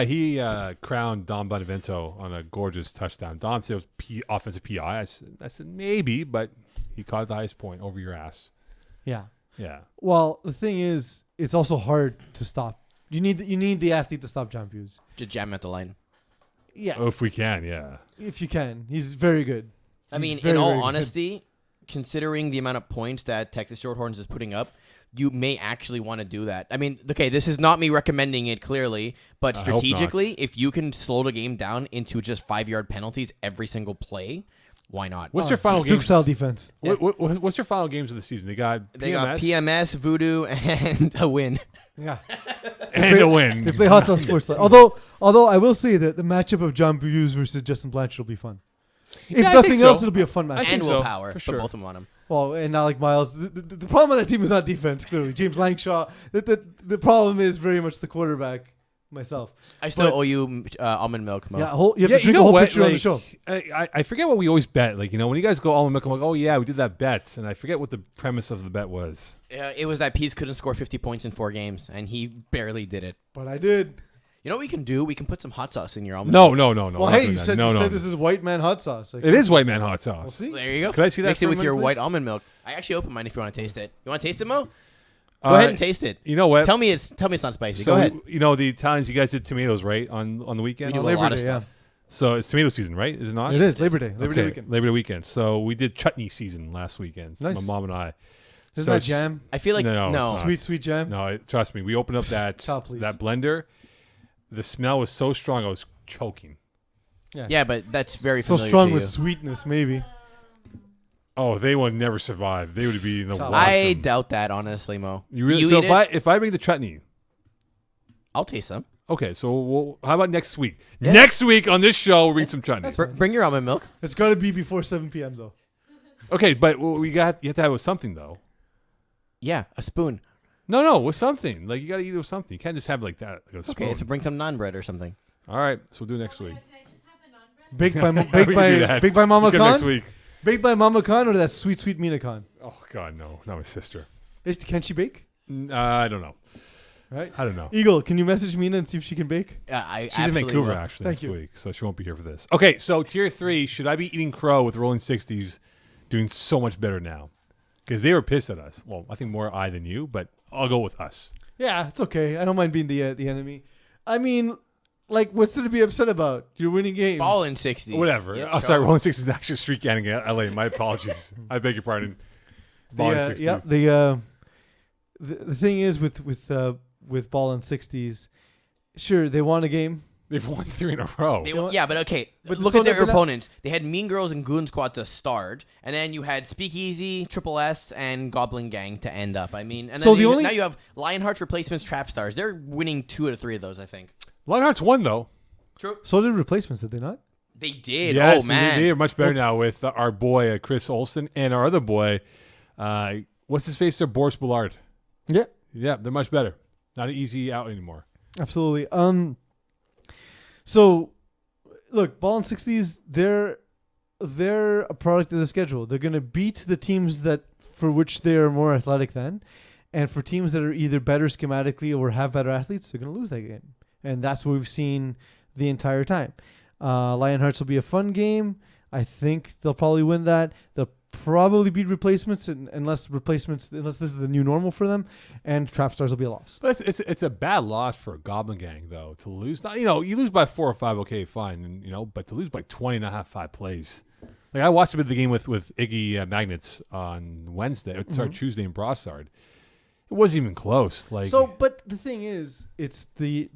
crowned Dom Bonavento on a gorgeous touchdown. Dom said it was offensive PI. I said maybe, but he caught the highest point over your ass. Yeah. Yeah. Well, the thing is, it's also hard to stop. You need the athlete to stop John Buse. Just jam him at the line. Yeah. Oh, if we can, yeah. If you can. He's very good. I mean, in all honesty, considering the amount of points that Texas Shorthorns is putting up, you may actually want to do that. I mean, okay, this is not me recommending it clearly, but strategically, if you can slow the game down into just 5-yard penalties every single play, why not? What's your final games? Duke-style defense. What's your final games of the season? They got PMS, Voodoo, and a win. Yeah. A win. They play Hot Sauce Sports. Although I will say that the matchup of John Buse versus Justin Blanchard will be fun. If nothing else, it'll be a fun match. And so, willpower. for sure. But both of them on him. Well, and not like Miles. The problem with that team is not defense, clearly. James Langshaw. The problem is very much the quarterback, myself. I still owe you almond milk, Mo. Yeah, you have to drink a whole picture on the show. I forget what we always bet. Like, when you guys go almond milk, I'm like, oh, yeah, we did that bet. And I forget what the premise of the bet was. It was that Peeze couldn't score 50 points in 4 games, and he barely did it. But I did. You know what we can do? We can put some hot sauce in your almond No. milk. Well, hey, you said this is white man hot sauce. It is white man hot sauce. Well, see? There you go. Could I see that? Mix it for a with minute, your please? white almond milk. I actually open mine if you want to taste it. You want to taste it, Mo? Go ahead and taste it. You know what? Tell me it's not spicy. So, Go ahead. The Italians, you guys did tomatoes, right, on the weekend? We do a Labor lot of Day, stuff. So it's tomato season, right? Is it not? It is Labor Day. Labor Day weekend. Labor Day weekend. So we did chutney season last weekend. Nice. My mom and I. Isn't that jam? I feel like No, it's no. not. Sweet jam? No, trust me. We opened up that blender. The smell was so strong, I was choking. Yeah, but that's very so familiar strong to with you. sweetness, maybe. Oh, they would never survive. They would be in the washroom. I doubt that, honestly, Mo. You really? Do So eat it? if I bring the chutney, I'll taste some. okay. So how about next week? Yeah. Next week on this show, we'll bring some chutney. Bring your almond milk. It's got to be before 7 p.m., though. Okay, but you have to have it with something though. Yeah, a spoon. No, with something. Like you got to eat it with something. You can't just have it like that. Like a spoon. Okay, so bring some naan bread or something. All right, so we'll do it next week. Can I just have the naan bread? Baked by Mama Next Khan? week. Baked by Mama Khan or that sweet Mina Khan? Oh God, no, not my sister. Can she bake? I don't know. Right? I don't know. Eagle, can you message Mina and see if she can bake? She's in Vancouver actually next week, so she won't be here for this. Okay, so tier 3, should I be eating crow with Rolling 60s doing so much better now? Because they were pissed at us. Well, I think more I than you, but I'll go with us. Yeah, it's okay. I don't mind being the enemy. I mean, like, what's there to be upset about? You're winning games. Ball in 60s. Whatever. Yeah, I'm sorry, Rolling 60s is actually a street gang in LA. My apologies. I beg your pardon. Ball in 60s. Yeah, the thing is with ball in 60s, sure, they won a game. They've won 3 in a row. Yeah, but okay. But Look so at their they're gonna- opponents. They had Mean Girls and Goon Squad to start, and then you had Speakeasy, Triple S, and Goblin Gang to end up. I mean, and So then now you have Lionheart's replacements, Trap Stars. They're winning 2 out of 3 of those, I think. Lionheart's won though. True. So did replacements, did they not? They did. Yes, oh man, they are much better now with our boy Chris Olsen and our other boy, what's his face there, Boris Bullard. Yeah, Yeah, they're much better. Not an easy out anymore. absolutely. So, look, ball in 60s, they're a product of the schedule. They're going to beat the teams for which they are more athletic than, and for teams that are either better schematically or have better athletes, they're going to lose that game. And that's what we've seen the entire time. Lionhearts will be a fun game. I think they'll probably win that. They'll probably beat replacements unless this is the new normal for them, and Trap Stars will be a loss. But it's a bad loss for a Goblin Gang though to lose. You lose by 4 or 5, okay, fine, and but to lose by 20 and a half, 5 plays. Like I watched a bit of the game with Iggy Magnets on Wednesday, Tuesday in Brossard. It wasn't even close. But the thing is, it's the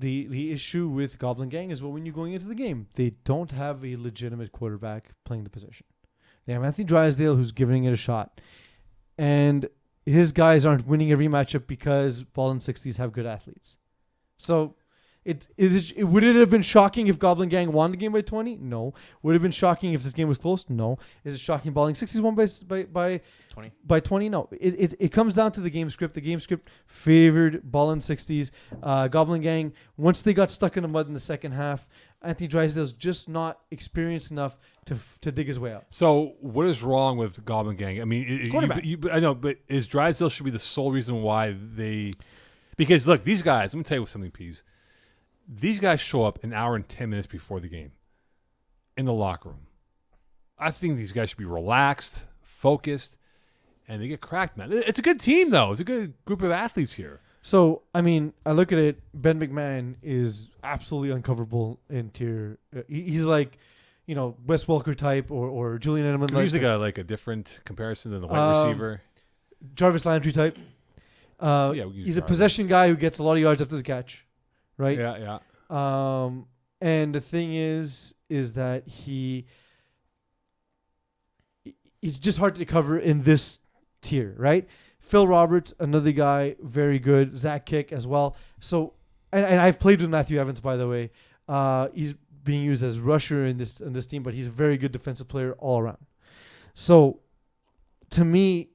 issue with Goblin Gang is when you're going into the game, they don't have a legitimate quarterback playing the position. They have Anthony Drysdale who's giving it a shot, and his guys aren't winning every matchup because ball in 60s have good athletes. So Would it have been shocking if Goblin Gang won the game by 20? No. Would it have been shocking if this game was close? No. Is it shocking Balling 60s won by 20? By 20? No. It comes down to the game script. The game script favored Ballin 60s. Goblin Gang, once they got stuck in the mud in the second half, Anthony Drysdale's just not experienced enough to dig his way out. So what is wrong with Goblin Gang? I mean, Quarterback. I know, but is Drysdale should be the sole reason why they? Because look, these guys. Let me tell you something, Peeze. These guys show up an hour and 10 minutes before the game in the locker room. I think these guys should be relaxed, focused, and they get cracked, man. It's a good team, though. It's a good group of athletes here. So, I mean, I look at it. Ben McMahon is absolutely uncoverable in tier. He's like, Wes Welker type or Julian Edelman. Could we use like a different comparison than the white receiver? Jarvis Landry type. Yeah, we use he's a Jarvis. possession guy who gets a lot of yards after the catch, right? Yeah. And the thing is that he's just hard to cover in this tier, right? Phil Roberts, another guy, very good. Zach Kick as well. So, and I've played with Matthew Evans, by the way. He's being used as rusher in this team, but he's a very good defensive player all around. So, to me,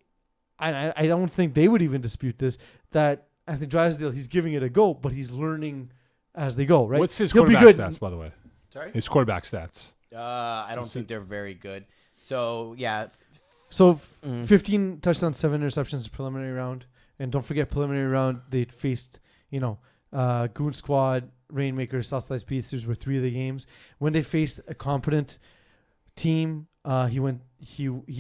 I don't think they would even dispute this, that Anthony Drysdale, he's giving it a go, but he's learning as they go, right? What's his He'll be quarterback good. stats, by the way? Sorry? His quarterback stats. I don't think they're very good. So, yeah. So 15 touchdowns, 7 interceptions preliminary round. And don't forget preliminary round, they faced, Goon Squad, Rainmaker, Southside Pacers were 3 of the games. When they faced a competent team, he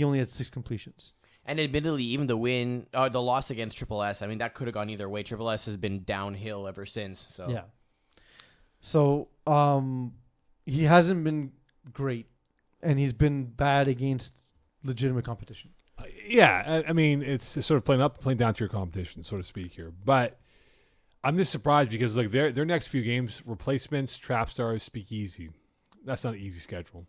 only had 6 completions. And admittedly, even the loss against Triple S, I mean, that could have gone either way. Triple S has been downhill ever since. So Yeah. So he hasn't been great, and he's been bad against legitimate competition. Yeah, I mean, it's sort of playing down to your competition, so to speak here. But I'm just surprised because like their next few games, replacements, trap stars, Speakeasy. That's not an easy schedule.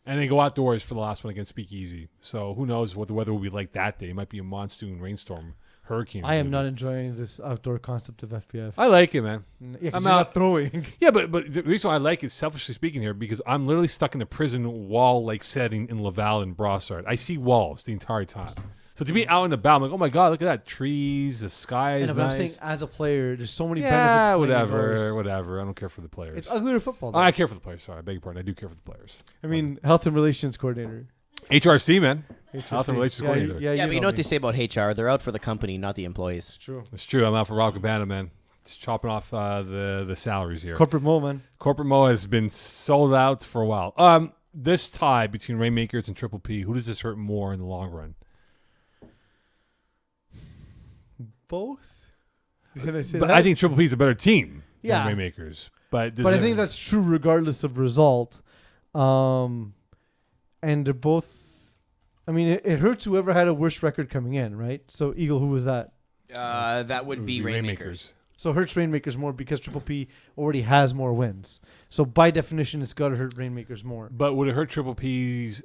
And they go outdoors for the last one against Speakeasy. So who knows what the weather will be like that day. It might be a monsoon, rainstorm, hurricane. I am not enjoying this outdoor concept of FPF. I like it, man. Yeah, 'cause I'm you're out- not throwing. Yeah, but the reason why I like it, selfishly speaking here, because I'm literally stuck in the prison wall-like setting in Laval and Brossard. I see walls the entire time. So to be out and about, I'm like, oh my God, look at that. Trees, the sky is And nice. I'm saying, as a player, there's so many benefits. Yeah, to playing whatever. indoors. I don't care for the players. It's uglier football. Though. I care for the players. Sorry, I beg your pardon. I do care for the players. I mean, health and relations coordinator. HRC, man. Health and HRC. relations Yeah, coordinator. Yeah, but you know what me. they say about HR? They're out for the company, not the employees. It's true. It's true. I'm out for Rob Cabana, man. It's chopping off the salaries here. Corporate Mo, man. Corporate Mo has been sold out for a while. This tie between Rainmakers and Triple P, who does this hurt more in the long run? Both? Can I say But that? I think Triple P is a better team Yeah. than Rainmakers. But I think that's true regardless of result. And they're both. I mean, it hurts whoever had a worse record coming in, right? So Eagle, who was that? That would be Rainmakers. So it hurts Rainmakers more because Triple P already has more wins. So by definition, it's got to hurt Rainmakers more. But would it hurt Triple P's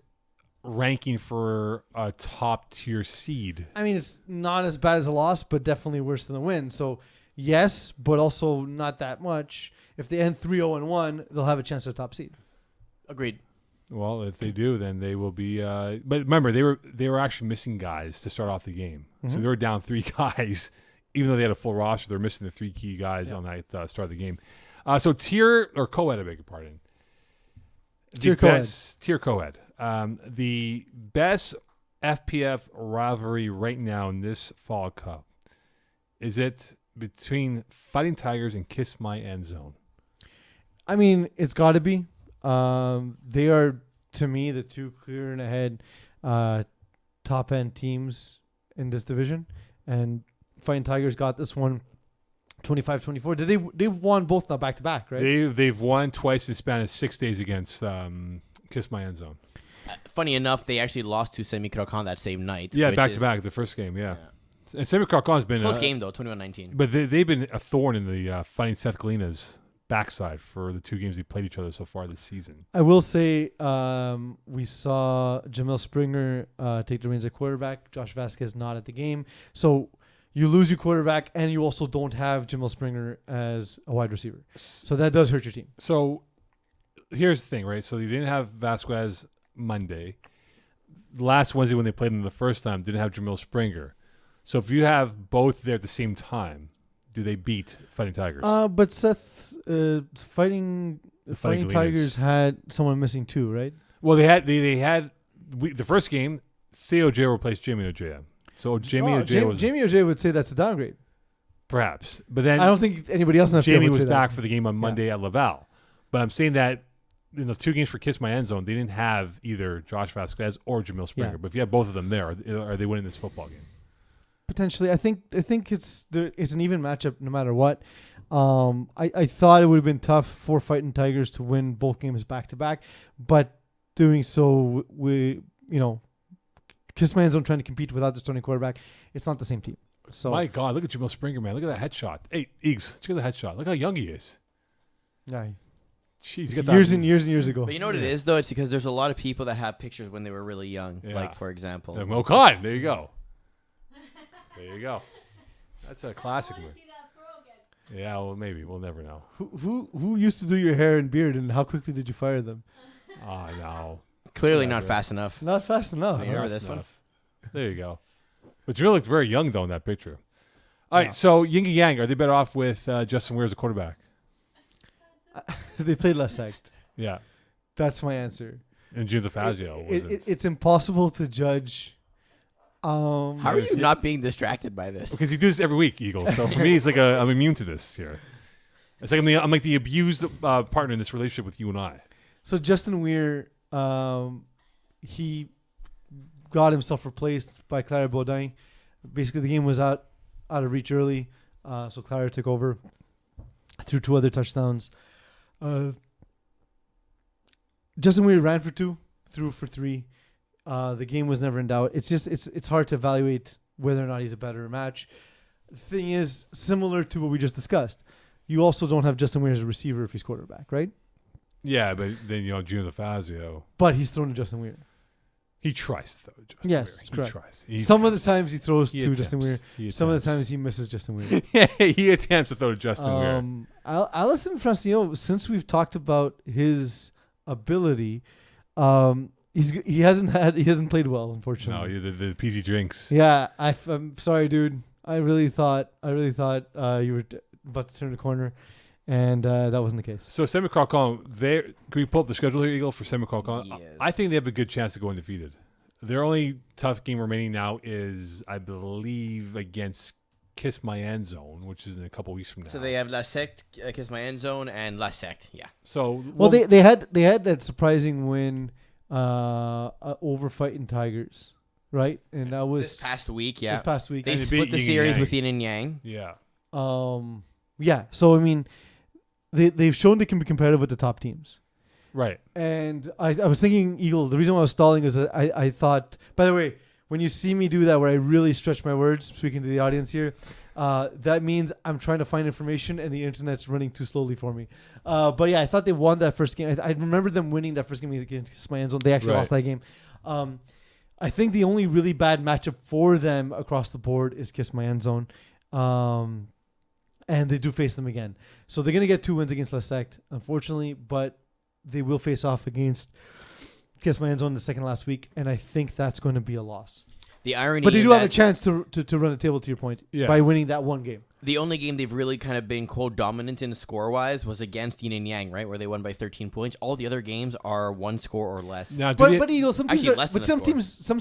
ranking for a top tier seed? I mean, it's not as bad as a loss, but definitely worse than a win. So yes, but also not that much. If they end 3-0-1, they'll have a chance at a top seed. Agreed. Well, if they do, then they will be. But remember, they were actually missing guys to start off the game, so they were down 3 guys. Even though they had a full roster, they're missing the 3 key guys on that start of the game. So tier or co-ed, I beg your pardon. Tier co-ed. Tier co-ed. The best FPF rivalry right now in this Fall Cup, is it between Fighting Tigers and Kiss My End Zone? I mean, it's got to be. They are, to me, the 2 clear and ahead top end teams in this division, and Fighting Tigers got this one 25-24. They've won both now back to back, right? They've won twice in the span of 6 days against Kiss My End Zone. Funny enough, they actually lost to Semi Krokan that same night. Yeah, which back is- to back, the first game, yeah. And Semi Carcon's been Close game, though, 21-19. but they've been a thorn in the Fighting Seth Galina's backside for the 2 games they played each other so far this season. I will say we saw Jamil Springer take the reins at quarterback. Josh Vasquez not at the game. So you lose your quarterback, and you also don't have Jamil Springer as a wide receiver. So that does hurt your team. So here's the thing, right? So you didn't have Vasquez Monday. Last Wednesday when they played him the first time, didn't have Jamil Springer. So if you have both there at the same time, do they beat Fighting Tigers? But Seth, Fighting Tigers had someone missing too, right? Well, they had the first game. Theo J replaced Jamie Ojea. So Jamie Ojea would say that's a downgrade. Perhaps, but then I don't think anybody else in that Jamie field would was say back that. for the game on Monday at Laval. But I'm saying that in the 2 games for Kiss My End Zone, they didn't have either Josh Vasquez or Jamil Springer. Yeah. But if you have both of them there, are they winning this football game? Potentially, I think it's an even matchup no matter what. I thought it would have been tough for Fighting Tigers to win both games back to back, but doing so, Kiss My End Zone trying to compete without the starting quarterback, it's not the same team. So My God, look at Jamil Springer, man! Look at that headshot. Hey, Eags, check out the headshot. Look how young he is. yeah, Jeez, it's he's got years that, and years and years ago. But you know what it is, though? It's because there's a lot of people that have pictures when they were really young. Yeah. Like, for example. Moe Khan. There you go. There you go. That's a classic one. Yeah, well, maybe we'll never know. Who used to do your hair and beard, and how quickly did you fire them? Oh no, Clearly Yeah, not right. fast enough. Not fast enough. Yeah. huh? Remember Fast this one? enough. There you go. But Jamil looks very young though in that picture. All right, Yeah. so Yin and Yang, are they better off with Justin Weir as a quarterback? They played less act. Yeah, That's my answer. and Jim DeFazio wasn't. It's impossible to judge. How are you not being distracted by this? Because you do this every week, Eagle. So for me, it's like I'm immune to this here. It's like I'm like the abused partner in this relationship with you and I. So Justin Weir, he got himself replaced by Clara Baudin. Basically, the game was out of reach early, so Clara took over, threw 2 other touchdowns. Justin Weir ran for 2, threw for 3. The game was never in doubt. It's hard to evaluate whether or not he's a better match. The thing is, similar to what we just discussed, you also don't have Justin Weir as a receiver if he's quarterback, right? Yeah, but then Jim DeFazio, But he's thrown to Justin Weir. he tries to throw to Justin Yes, Weir. correct. He tries. He Some of the attempts. times he throws He to Justin Weir. attempts. Some of the times he misses Justin Weir. yeah, he attempts to throw to Justin Weir. Allison Francino, since we've talked about his ability, he hasn't played well, No, unfortunately. the Peeze drinks. Yeah, I'm sorry, dude. I really thought you were about to turn the corner, and that wasn't the case. So Semi-Carcon, can we pull up the schedule here, Eagle, for Semi-Carcon? Yes. I think they have a good chance to go undefeated. Their only tough game remaining now is, I believe, against Kiss My End Zone, which is in a couple weeks from now. So they have La Secte, Kiss My End Zone, and La Secte. Yeah. So Well, they had that surprising win over Fighting Tigers, right? And that was This past week, yeah. this past week. They And they split beat the Yin and series Yang. with Yin and Yang. yeah, Yeah. So I mean, they've shown they can be competitive with the top teams. right. And I was thinking, Eagle, the reason why I was stalling is that I thought, by the way, when you see me do that where I really stretch my words, speaking to the audience here, that means I'm trying to find information and the internet's running too slowly for me. But yeah, I thought they won that first game. I remember them winning that first game against my End Zone. They actually Right. lost that game. I think the only really bad matchup for them across the board is Kiss My End Zone. And they do face them again. So they're going to get 2 wins against La Secte, unfortunately, but they will face off against Kiss My End Zone the second last week, and I think that's going to be a loss. The irony But they in do have that a chance to run a table, to your point, Yeah. by winning that one game. the only game they've really kind of been, quote, dominant in score-wise was against Yin and Yang, right, where they won by 13 points. All the other games are 1 score or less. Now, But Eagles, some teams, Actually, less than a some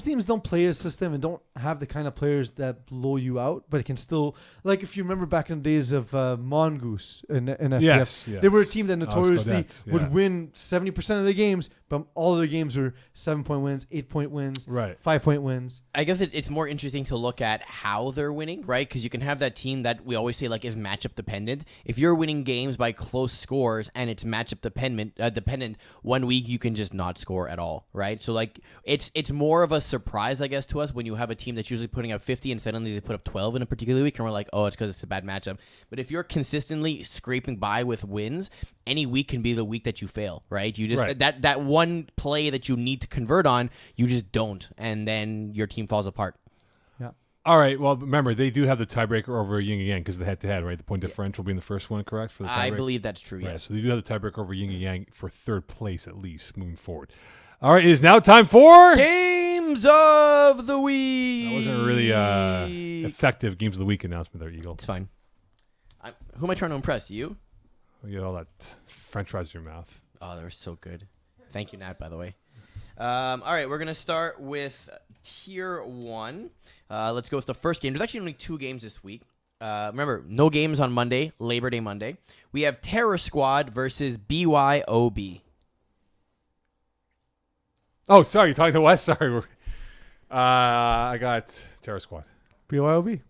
score. teams don't play a system and don't have the kind of players that blow you out, but it can still, like if you remember back in the days of Mongoose in FPF, yes, they were a team that notoriously Claudette, would yeah. win 70% of their games, but all of their games were 7-point wins, 8-point wins, right. 5-point wins. I guess it's more interesting to look at how they're winning, right? Because you can have that team that we always say like is matchup dependent. If you're winning games by close scores and it's matchup dependent, 1 week you can just not score at all, right? So like it's more of a surprise, I guess, to us when you have a team that's usually putting up 50 and suddenly they put up 12 in a particular week, and we're like, oh, it's because it's a bad matchup. But if you're consistently scraping by with wins, any week can be the week that you fail, right? You just Right. that one play that you need to convert on, you just don't, and then your team falls apart. All right. Well, remember, they do have the tiebreaker over Yin and Yang because of the head-to-head, right? The point differential being the first one, correct? For the tiebreaker? I believe that's true, Right, yes. so they do have the tiebreaker over Yin and Yang for third place, at least, moving forward. All right. It is now time for... Games of the week. That wasn't a really effective Games of the Week announcement there, Eagle. It's fine. Who am I trying to impress? You? You get all that French fries in your mouth. Oh, they were so good. Thank you, Nat, by the way. All right, we're going to start with Tier 1. Let's go with the first game. There's actually only 2 games this week. Remember, no games on Monday, Labor Day Monday. We have Terror Squad versus BYOB. Oh, sorry. You're talking to West? Sorry. I got Terror Squad. BYOB.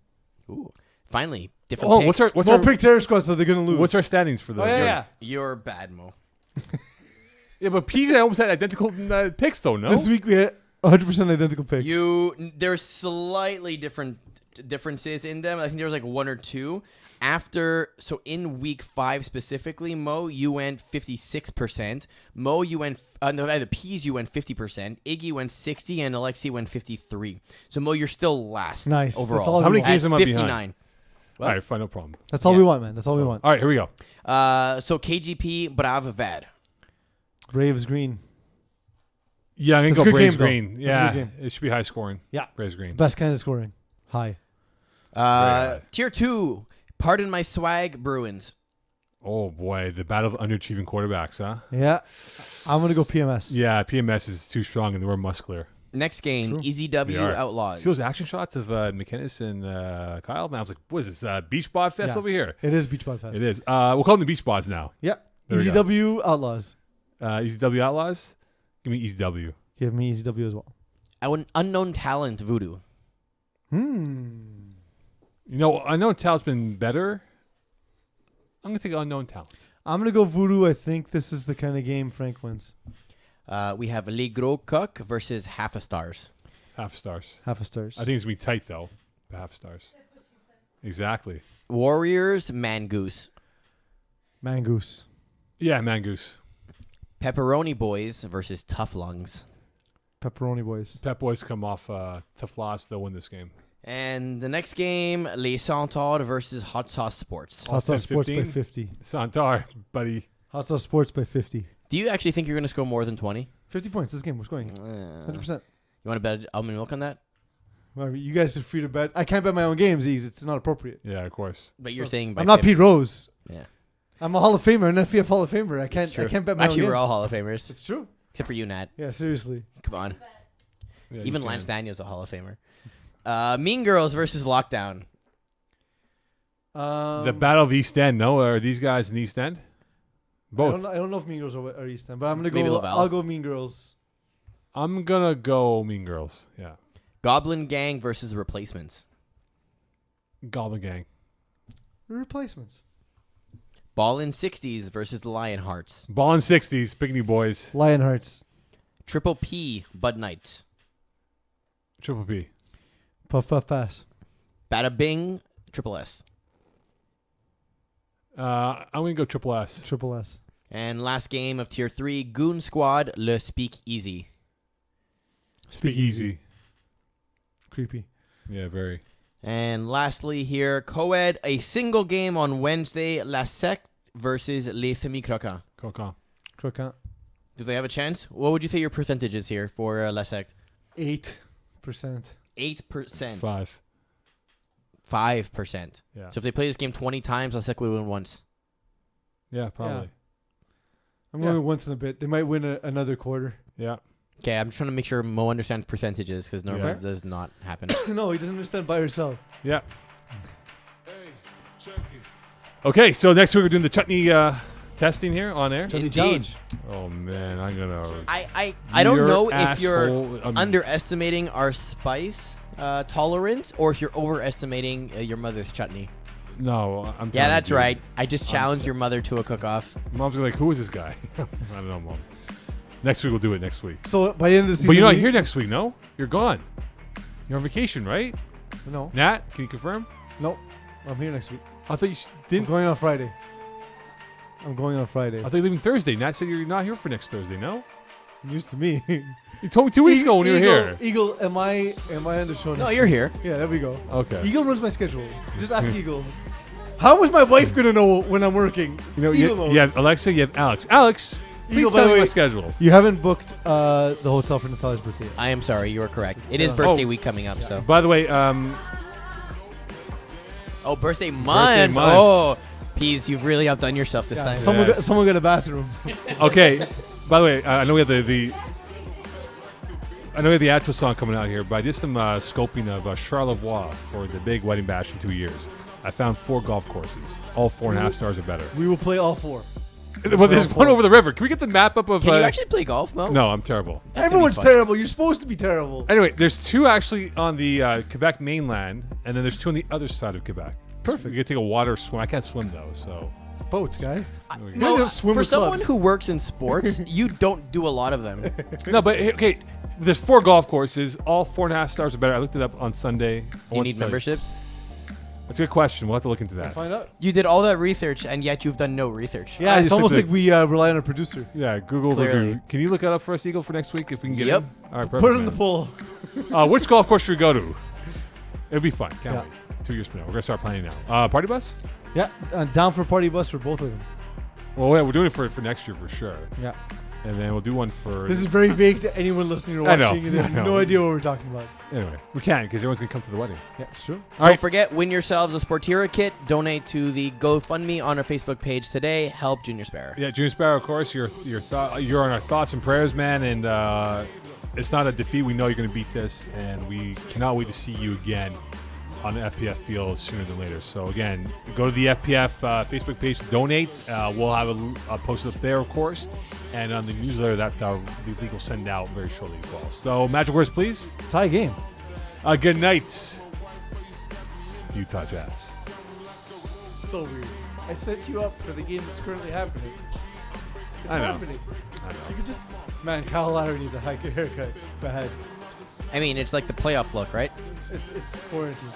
Ooh. Finally, different Oh, picks. what's Mo our picked Terror Squad, so they're gonna lose. what's our standings for the? Oh yeah. You're bad, Mo. Yeah, but Peeze almost had identical picks though. No. This week we had 100% identical picks. There's slightly differences in them. I think there was like 1 or 2. So in week 5 specifically, Mo, you went 56%. Mo, you went the Peeze, you went 50%. Iggy went 60, and Alexi went 53. So Mo, you're still last. Nice. Overall. That's all How many we want. games am I 59. behind? Well, All right, fine, no problem. That's all Yeah. we want, man. That's all we want. All right, here we go. So KGP, Brave Vad. Braves green. Yeah, I'm That's a gonna go good Braves game, though. Green. That's a Yeah, good game. it should be high scoring. Yeah. Braves Green. Best kind of scoring. High. high. Tier 2, Pardon My Swag, Bruins. Oh boy, the battle of underachieving quarterbacks, huh? Yeah. I'm gonna go PMS. Yeah, PMS is too strong and they were muscular. Next game, True. Easy They W are. Outlaws. See those action shots of McKinnis and Kyle? Man, I was like, what is this? Beach bod fest Yeah. over here? It is Beach Bud Fest. It is. We'll call them the Beach Bods now. Yeah. There we Easy go. W Outlaws. Easy W Outlaws? Give me Easy W. Give me Easy W as well. Unknown Talent, Voodoo. Hmm. You know, Unknown Talent's been better. I'm going to take Unknown Talent. I'm gonna go Voodoo. I think this is the kind of game Frank wins. We have Les Gros Coq versus Half a Stars. Half stars. Half a stars. I think it's going to be tight, though. But half stars. Exactly. Warriors, Mangoose. Mangoose. Yeah, Mangoose. Pepperoni Boys versus Tough Lungs. Pepperoni boys. Pep Boys come off tough loss. They'll win this game. And the next game, Les Centaures versus Hot Sauce Sports. Hot Sauce Sports by 15? 50. Santar, buddy. Hot Sauce Sports by 50. Do you actually think you're going to score more than 20? 50 points. This game. We're scoring. You 100%. want to bet almond milk on that? Well, you guys are free to bet. I can't bet my own games, Ease. It's not appropriate. Yeah, of course. But you're So, saying by I'm not 50. Pete Rose. Yeah. I'm a Hall of Famer, an FPF Hall of Famer. I It's true. can't bet my Actually, own we're all games. Hall of Famers. It's true. Except for you, Nat. Yeah, seriously. Come on. Yeah, you Even can. Lance Daniels a Hall of Famer. Mean Girls versus Lockdown. The Battle of East End, no? Are these guys in East End? Both. I don't know if Mean Girls are East End, but I'm gonna Maybe go. Laval. I'll go Mean Girls. I'm going to go Mean Girls. Yeah. Goblin Gang versus Replacements. Goblin Gang. Replacements. Ballin' 60s versus the Lionhearts. Ball in 60s, Pickney Boys. Lionhearts. Triple P, Bud Knights. Triple P. Puff Puff Pass. Bada Bing, Triple S. I'm going to go Triple S. Triple S. And last game of Tier 3, Goon Squad, Le Speak Easy. Speak easy. Creepy. Yeah, very. And lastly here, co-ed, a single game on Wednesday, La Secte versus Les Semi Croquants. Coca. Croquant. Do they have a chance? What would you say your percentage is here for La Secte? 8%. 8%. 5. 5%. Yeah. So if they play this game 20 times, La Secte would win once. Yeah, probably. I'm Yeah. going once in a bit. They might win another quarter. Yeah. Okay, I'm trying to make sure Mo understands percentages because normally Yeah. it does not happen. No, he doesn't understand by herself. Yeah. Okay, so next week we're doing the chutney testing here on air. Chutney Indeed. challenge. Oh man, I'm gonna. I don't know if you're asshole. underestimating our spice tolerance or if you're overestimating your mother's chutney. No, I'm. Yeah, telling that's you. right. I just challenged your mother to a cook-off. Mom's like, who is this guy? I don't know, Mom. Next week we'll do it next week. So by the end of the season, But you're not here next week, no? You're gone. You're on vacation, right? No, Nat, can you confirm? no, I'm here next week. I thought you I'm didn't. going on Friday. I'm going on Friday. I thought you were leaving Thursday. Nat said you're not here for next Thursday, no? News to me. You told me 2 weeks ago when you were here. Eagle, am I on the show? No, next you're week? here. Yeah, there we go. Okay. Eagle runs my schedule. Just ask Eagle. How is my wife gonna know when I'm working? You know, Eagle knows. you have Alexa, you have Alex. Alex, please Eagle, by tell the me my way, schedule. You haven't booked the hotel for Natalia's birthday. I am sorry, you are correct. It is Oh. birthday week coming up, so. By the way, Oh, birthday month. month. Oh, Peeze, you've really outdone yourself this time. Yeah. Someone got a bathroom. okay. By the way, I know we have the actual song coming out here, but I did some scoping of Charlevoix for the big wedding bash in 2 years. I found 4 golf courses, all 4.5 stars or better. We will play all 4. Well, there's one over the river. Can we get the map up of? Can you actually play golf, Mo? No, I'm terrible. Everyone's fun. terrible. You're supposed to be terrible. Anyway, there's 2 actually on the Quebec mainland, and then there's 2 on the other side of Quebec. Perfect. You can take a water swim. I can't swim though, so. Boats, guy. No, don't swim for with someone clubs. who works in sports, you don't do a lot of them. No, but okay, there's 4 golf courses, all 4.5 stars or better. I looked it up on Sunday. You need memberships? That's a good question. We'll have to look into that. Find out. You did all that research, and yet you've done no research. Yeah, I it's just almost took like we rely on a producer. Yeah, Google Clearly. review. Can you look that up for us, Eagle, for next week if we can get Yep. in? All right, perfect. Put it in the man. poll. Which golf course should we go to? It'll be fun. Can't Yeah. wait. 2 years from now. We're going to start planning now. Party bus? Yeah, down for party bus for both of them. Well, yeah, we're doing it for next year for sure. Yeah. And then we'll do one for... This is very vague to anyone listening or I know, watching. And they have I know. no idea what we're talking about. Anyway, we can because everyone's going to come to the wedding. Yeah, it's true. All Don't right. forget, win yourselves a Sportira kit. Donate to the GoFundMe on our Facebook page today. Help Junior Sparrow. Yeah, Junior Sparrow, of course, you're on our thoughts and prayers, man. And it's not a defeat. We know you're going to beat this, and we cannot wait to see you again on the FPF field sooner than later. So again, go to the FPF Facebook page to donate. We'll have a post up there, of course, and on the newsletter that the league will send out very shortly as well. So magic words, please. Tie game. Good night, Utah Jazz. So weird. I set you up for the game that's currently happening. It's I know. happening. I know. You could just... Man, Kyle Lowry needs a haircut. Bad. I mean, it's like the playoff look, right? It's quarantine.